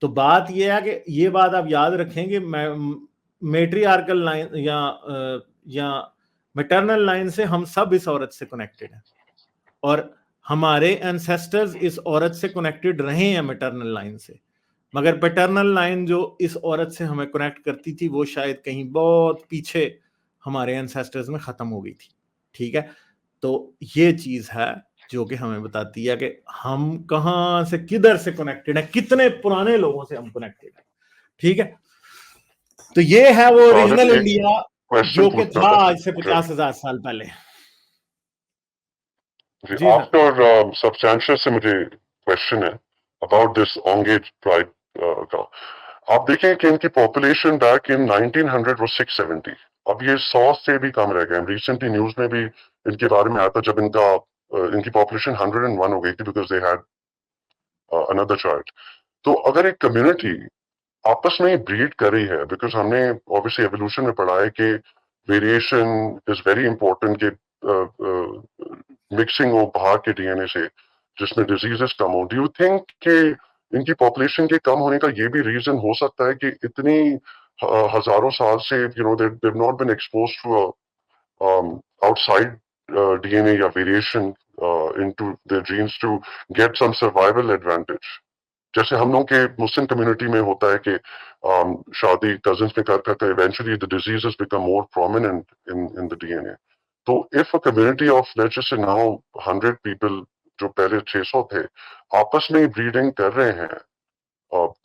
तो बात यह है कि ये बात आप याद रखें कि मेट्रियार्कल लाइन या मैटरनल लाइन से हम सब इस औरत से कनेक्टेड हैं और हमारे एंसेस्टर्स इस औरत से कनेक्टेड रहे हैं मैटरनल लाइन से, मगर पैटर्नल लाइन जो इस औरत से हमें कनेक्ट करती थी वो शायद कहीं बहुत पीछे हमारे एंसेस्टर्स में खत्म हो गई थी, ठीक है। तो ये चीज है जो कि हमें बताती है कि हम कहां से किधर से कनेक्टेड है, कितने पुराने लोगों से हम कनेक्टेड है, ठीक है। तो ये है वो ओरिजिनल इंडिया जो कि था आज से 50,000 साल पहले। जी आफ्टर सब्सटेंशियल से मुझे क्वेश्चन है अबाउट दिस ओंगे ट्राइब का। आप देखें कि इनकी पॉपुलेशन बैक इन 1900 वो 670, अब ये 100 से भी कम रह गए। रिसेंटली न्यूज में भी इनके बारे में आया था जब इनकी पॉपुलेशन 101 हो गई थी because they had another child. तो अगर एक कम्युनिटी आपस में ब्रीड कर रही है, बिकॉज हमने ऑब्वियसली एवोल्यूशन में पढ़ा है कि वेरिएशन इज वेरी इंपॉर्टेंट, कि मिक्सिंग हो बाहर के डीएनए से जिसमें डिजीजेस कम हो, डू यू थिंक कि इनकी पॉपुलेशन के कम होने का ये भी रीजन हो सकता है कि इतनी हजारों साल से they have not been exposed to outside DNA या variation into their genes to get some survival advantage. जैसे हम लोग के मुस्लिम कम्युनिटी में होता है कि शादी कजिन्स में कर करके eventually the diseases become more prominent in the DNA. तो if a community of let's just say now 100 people जो पहले 600 थे आपस में ब्रीडिंग कर रहे हैं,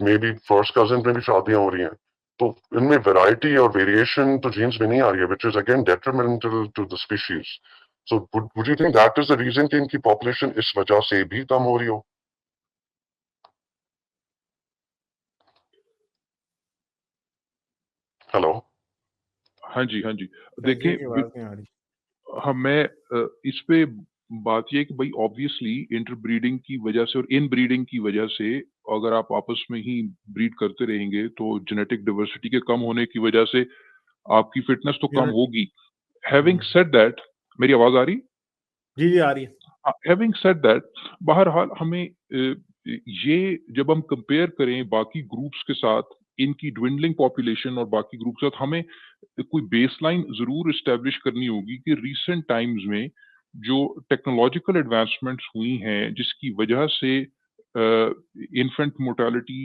मे बी फर्स्ट कजिन में भी शादियां हो रही हैं, तो इनमें वैरायटी और वेरिएशन तो जीन्स में नहीं आ रही है, which is again detrimental to the species. So would you think that is the reason कि इनकी पॉपुलेशन इस वजह से भी कम हो रही हो? हेलो. हाँ जी, हाँ जी। देखिए देखिए की आवाज नहीं आ रही। हाँ, मैं इस पे बात ये है कि भाई ऑब्वियसली इंटरब्रीडिंग की वजह से और इनब्रीडिंग की वजह से अगर आप आपस में ही ब्रीड करते रहेंगे तो जेनेटिक डाइवर्सिटी के कम होने की वजह से आपकी फिटनेस तो कम होगी। हैविंग सेड दैट, मेरी आवाज आ रही? जी जी आ रही है। हैविंग सेड दैट, बहरहाल हमें ये जब हम कंपेयर करें बाकी ग्रुप्स के साथ, इनकी ड्विंडलिंग पॉपुलेशन और बाकी ग्रुप के साथ, हमें कोई बेसलाइन जरूर एस्टेब्लिश करनी होगी कि रीसेंट टाइम्स में जो टेक्नोलॉजिकल एडवांसमेंट्स हुई हैं जिसकी वजह से इन्फेंट मोर्टेलिटी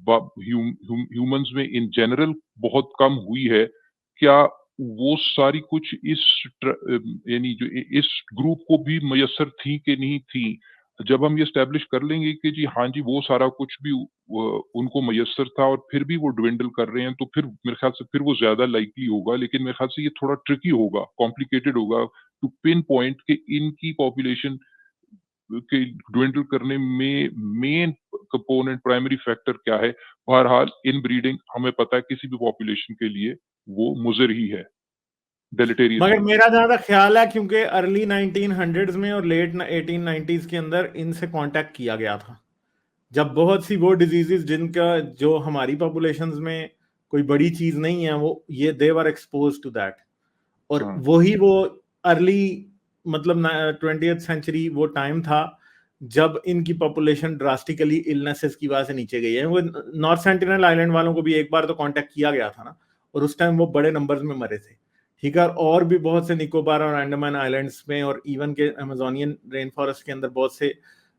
ह्यूमंस में इन जनरल बहुत कम हुई है, क्या वो सारी कुछ यानी जो इस ग्रुप को भी मयसर थी कि नहीं थी? जब हम ये एस्टेब्लिश कर लेंगे कि जी हाँ जी, वो सारा कुछ भी उनको मयसर था और फिर भी वो dwindle कर रहे हैं, तो फिर मेरे ख्याल से फिर वो ज़्यादा लाइकली होगा। लेकिन मेरे ख्याल से ये थोड़ा ट्रिकी होगा, कॉम्प्लिकेटेड होगा टू पिन पॉइंट कि इनकी पॉपुलेशन के dwindle करने में मेन कंपोनेंट, प्राइमरी फैक्टर क्या है। बहरहाल इनब्रीडिंग हमें पता है किसी भी पॉपुलेशन के लिए वो मुज़र ही है, डेलेटेरियस मगर ही। मेरा जहां तक ख्याल है, क्योंकि अर्ली 1900s में और लेट 1890s के अंदर इनसे कांटेक्ट किया गया था, जब बहुत सी वो डिजीजेस जिनका जो हमारी पॉपुलेशंस में कोई बड़ी चीज नहीं है, वो ये दे वर एक्सपोज टू दैट। और हाँ। वही वो अर्ली मतलब 20th सेंचुरी वो टाइम था जब इनकी पॉपुलेशन ड्रास्टिकली इलनेसेस की वजह से नीचे गई है। वो नॉर्थ सेंटिनल आइलैंड वालों को भी एक बार तो कांटेक्ट किया गया था ना, और उस टाइम वो बड़े नंबर्स में मरे थे, ठीक है। और भी बहुत से निकोबार और अंडमान आइलैंड्स में और इवन के अमेजोनियन रेन फॉरेस्ट के अंदर बहुत से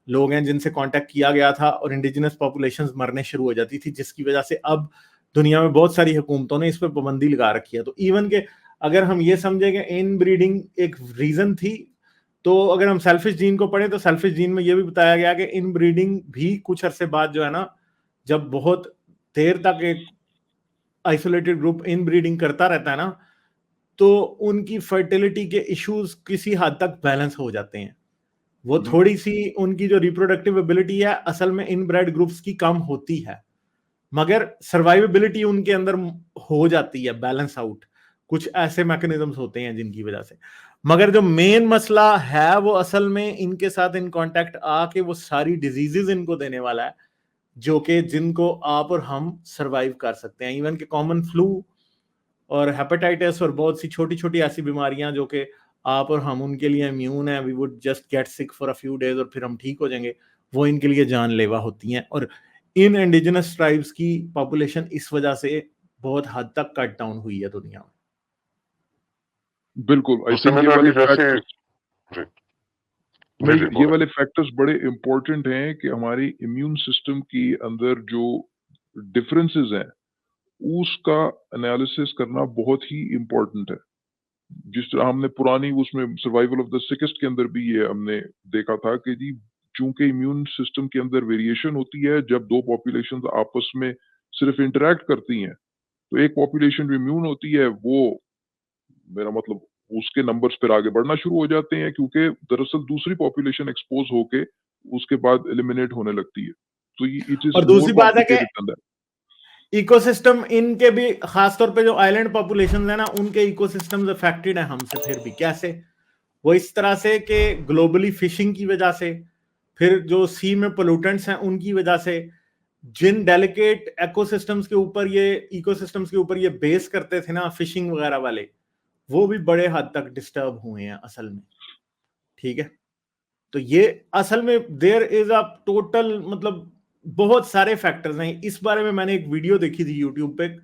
लोग हैं जिनसे कांटेक्ट किया गया था, और इंडिजिनस पॉपुलेशंस मरने शुरू हो जाती थी, जिसकी वजह से अब दुनिया में बहुत सारी हुकूमतों ने इस पर पाबंदी लगा रखी है। तो इवन के अगर हम ये समझे कि इन ब्रीडिंग एक रीजन थी, तो अगर हम सेल्फिश जीन को पढ़े तो सेल्फिश जीन में ये भी बताया गया कि इन ब्रीडिंग भी कुछ अरसे बाद जो है ना, जब बहुत देर तक एक आइसोलेटेड ग्रुप इन ब्रीडिंग करता रहता है ना, तो उनकी फर्टिलिटी के इश्यूज किसी हद तक बैलेंस हो जाते हैं। वो थोड़ी सी उनकी जो रिप्रोडक्टिव एबिलिटी है असल में इनब्रेड ग्रुप्स की कम होती है, मगर सर्वाइवेबिलिटी उनके अंदर हो जाती है बैलेंस आउट। कुछ ऐसे मैकेनिज्म्स होते हैं जिनकी वजह से। मगर जो मेन मसला है वो असल में इनके साथ इन कांटेक्ट आके वो सारी डिजीजेस इनको देने वाला है, जो कि जिनको आप और हम सरवाइव कर सकते हैं। इवन के कॉमन फ्लू और हेपेटाइटिस और बहुत सी छोटी छोटी ऐसी बीमारियां जो कि आप और हम उनके लिए इम्यून है, we would just get sick for a few days और फिर हम ठीक हो जाएंगे, वो इनके लिए जानलेवा होती हैं। और इन इंडिजिनस ट्राइब्स की पॉपुलेशन इस वजह से बहुत हद तक कट डाउन हुई है दुनिया में। बिल्कुल, आई तो थिंक ये सिमिलरली वाले जैसे फैक्टर्स जी नहीं, जी ये बोले. वाले फैक्टर्स बड़े इम्पोर्टेंट हैं कि हमारी इम्यून सिस्टम के अंदर जो डिफरेंसेस हैं, उसका एनालिसिस करना बहुत ही इम्पोर्टेंट है। जिस तरह हमने पुरानी उसमें सर्वाइवल ऑफ द सिकेस्ट के अंदर भी ये हमने देखा था कि जी चूंकि इम्यून सिस्टम के अंदर वेरिएशन होती है, जब दो पॉपुलेशंस आपस में सिर्फ इंटरेक्ट करती हैं, तो एक पॉपुलेशन जो इम्यून होती है वो, मेरा मतलब, उसके नंबर्स फिर आगे बढ़ना शुरू हो जाते हैं, क्योंकि दरअसल दूसरी पॉपुलेशन एक्सपोज होके उसके बाद एलिमिनेट होने लगती है। तो ये इट इज और मोर दूसरी बात है कि कॉम्प्लिकेटेड देन दैट। इकोसिस्टम इनके भी, खासतौर पे जो आइलैंड पॉपुलेशन है ना, उनके इकोसिस्टम्स अफेक्टेड है हमसे। फिर भी कैसे? वो इस तरह से कि ग्लोबली फिशिंग की वजह से, फिर जो सी में पोल्यूटेंट्स हैं उनकी वजह से, जिन डेलिकेट इकोसिस्टम्स के ऊपर ये बेस करते थे ना फिशिंग वगैरह वाले, वो भी बड़े हद तक डिस्टर्ब हुए हैं असल में। ठीक है, तो ये असल में देयर इज अ टोटल, मतलब बहुत सारे फैक्टर्स हैं। इस बारे में मैंने एक वीडियो देखी थी यूट्यूब पे,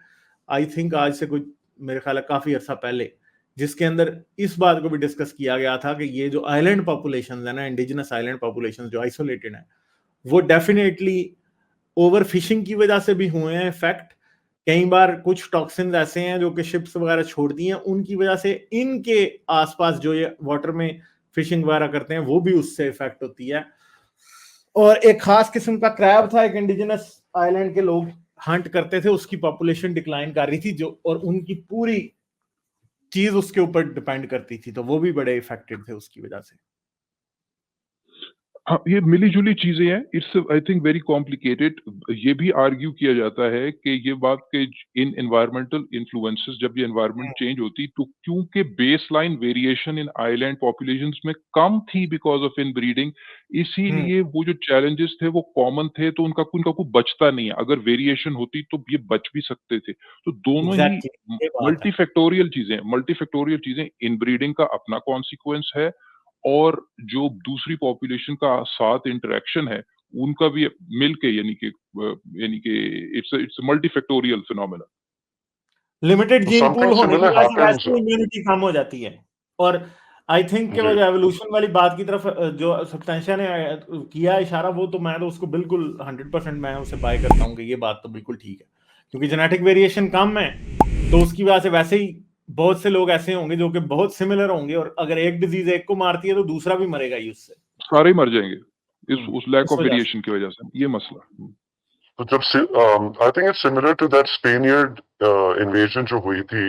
आई थिंक आज से कुछ मेरे ख्याल है काफी अर्सा पहले, जिसके अंदर इस बात को भी डिस्कस किया गया था कि ये जो आइलैंड पॉपुलेशंस है ना, इंडिजिनस आइलैंड पॉपुलेशंस जो आइसोलेटेड है, वो डेफिनेटली ओवर फिशिंग की वजह से भी हुए हैं इफेक्ट। कई बार कुछ टॉक्सिन्स ऐसे हैं जो कि शिप्स वगैरह छोड़ती हैं, उनकी वजह से इनके आसपास जो ये वाटर में फिशिंग वगैरह करते हैं वो भी उससे इफेक्ट होती है। और एक खास किस्म का क्रैब था, एक इंडिजिनस आइलैंड के लोग हंट करते थे, उसकी पॉपुलेशन डिक्लाइन कर रही थी जो, और उनकी पूरी चीज उसके ऊपर डिपेंड करती थी, तो वो भी बड़े इफेक्टेड थे उसकी वजह से। हाँ, ये मिली-जुली चीज़ें हैं। It's I think very complicated. ये भी आर्ग्यू किया जाता है कि ये बात के इन एनवायरमेंटल इन्फ्लुएंसेस, जब ये एनवायरनमेंट चेंज होती तो क्योंकि baseline variation in island populations में कम थी बिकॉज़ ऑफ इनब्रीडिंग, इसीलिए वो जो चैलेंजेस थे वो कॉमन थे, तो उनका कोई बचता नहीं है। अगर वेरिएशन होती तो ये बच भी सकते थे। तो दोनों ही एग्जैक्टली, ये बात है। मल्टीफैक्टोरियल चीज़ें, इनब्रीडिंग का अपना कॉन्सिक्वेंस है और जो दूसरी पॉपुलेशन का साथ इंटरेक्शन है, उनका भी मिलके, यानी कि it's multifactorial phenomena. Limited So gene pool something होने की similar वजह से happens. वैसे इम्यूनिटी कम हो जाती है। और आई थिंक कि वो जो एवोल्यूशन वाली बात की तरफ जो सब्सटेंशिया ने किया इशारा, वो तो मैं तो उसको बिल्कुल 100% मैं उसे बाय करता हूँ कि ये बात तो बिल्कुल ठीक है, क्योंकि जेनेटिक वेरिएशन कम है तो उसकी वजह से वैसे ही बहुत से लोग ऐसे होंगे जो कि बहुत सिमिलर होंगे, और अगर एक डिजीज एक को मारती है तो दूसरा भी मरेगा ही उससे। सारे ही मर जाएंगे उस लैक इस ऑफ वजह से। वेरिएशन की वजह से, ये मसला। तो जब से I think it's similar to that Spaniard invasion जो हुई थी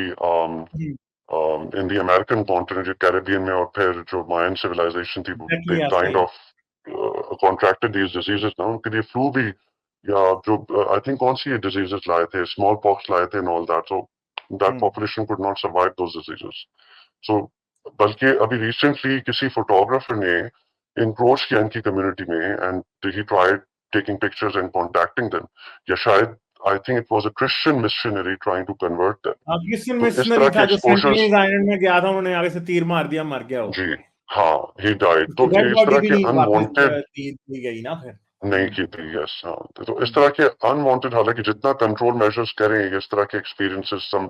इन द अमेरिकन कॉन्टिनेंट, जो कैरेबियन में, और फिर जो मायन सिविलाइजेशन थी, Exactly दे ऐसे kind he. Of contracted these diseases ना, उनके लिए फ्लू भी, या जो आई थिंक कौन सी डिजीजेस लाए थे, स्मॉल पॉक्स लाए थे and all that, so that population could not survive those diseases. So बल्कि अभी रिसेंटली किसी फोटोग्राफर ने इंक्रोच किया इनकी कम्युनिटी में, and he tried taking pictures and contacting them, या शायद I think it was a Christian missionary trying to convert them. Christian तो इस मिशनरी तरह था के जो exposures, सेंटिनीज आइलैंड में गया था, उन्होंने आगे से तीर मार दिया, मर गया वो। जी हाँ, he died. तो डेड इस बॉडी तरह भी के नहीं वापस unwanted दी गई ना फिर। नहीं की थी, yes, हाँ, तो इस तरह के unwanted, हालांकि जितना कंट्रोल मेजर्स करें, इस तरह के experiences, some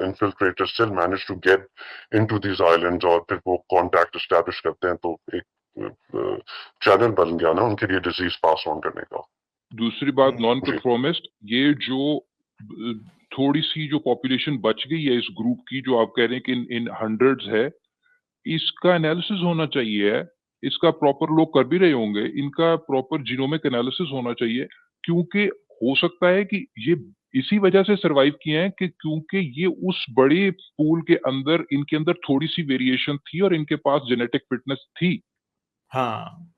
infiltrators still manage to get into these islands, और फिर वो कांटेक्ट एस्टैब्लिश करते हैं, तो एक चैनल बन गया ना उनके लिए डिजीज पास ऑन करने का। दूसरी बात, नॉन कंफर्मिस्ट, ये जो थोड़ी सी जो पॉपुलेशन बच गई है इस ग्रुप की, जो आप कह रहे हैं कि इन हंड्रेड्स है, इसका एनालिसिस होना चाहिए। इसका प्रॉपर लोग कर भी रहे होंगे, इनका प्रॉपर जीनोमिक एनालिसिस होना चाहिए, क्योंकि हो सकता है कि ये इसी वजह से सरवाइव किए हैं कि क्योंकि ये उस बड़े पूल के अंदर, इनके अंदर थोड़ी सी वेरिएशन थी और इनके पास जेनेटिक फिटनेस थी। हाँ,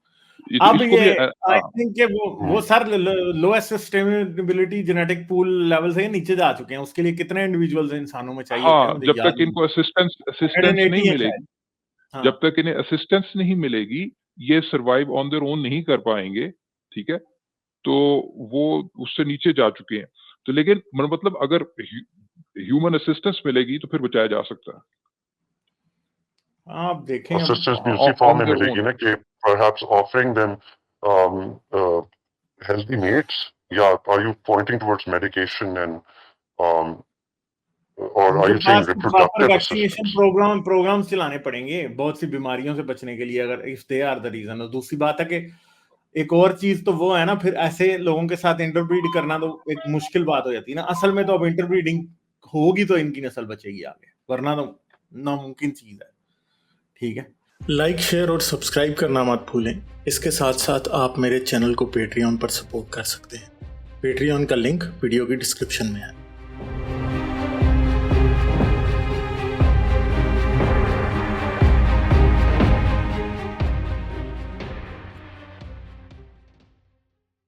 तो अब इसको भी ये आई थिंक कि वो sir lowest sustainability genetic pool level से नीचे जा चुके हैं। उसके लिए कितने इंडिविजुअल्स इंसानों में चाहिए होते हैं, हाँ, मुझे जब याद तक इनको असिस्टेंस 180 नहीं है मिलेगी, शायद। हाँ, जब तक इन्हें असिस्टेंस नहीं मिलेगी, ये सर्वाइव ऑन देयर ओन नहीं कर पाएंगे, ठीक है? तो वो उससे नीचे जा चुके हैं। तो लेकिन मतलब अगर ह्यूमन असिस्टेंस मिलेगी तो फिर बचाया जा सकता है। आप देखें अब असिस्टेंस भी उसी फॉर्म ऑन में देयर मिलेगी ओन। ना, कि perhaps offering them healthy mates, या are you pointing towards medication and um, or are उनके you saying पास proper reproductive vaccination assistance? Programs चलाने पड़ेंगे बहुत सी बीमारियों से बचने के लिए, अगर if they are the reason. और दूसरी बात है कि एक और चीज तो वो है ना, फिर ऐसे लोगों के साथ इंटरब्रीड करना तो एक मुश्किल बात हो जाती है ना। असल में तो अब इंटरब्रीडिंग होगी तो इनकी नस्ल बचेगी आगे, वरना तो नामुमकिन चीज है। ठीक है, लाइक, शेयर और सब्सक्राइब करना मत भूलें। इसके साथ साथ आप मेरे चैनल को पेट्रियन पर सपोर्ट कर सकते हैं। पेट्रियन का लिंक वीडियो की डिस्क्रिप्शन में है।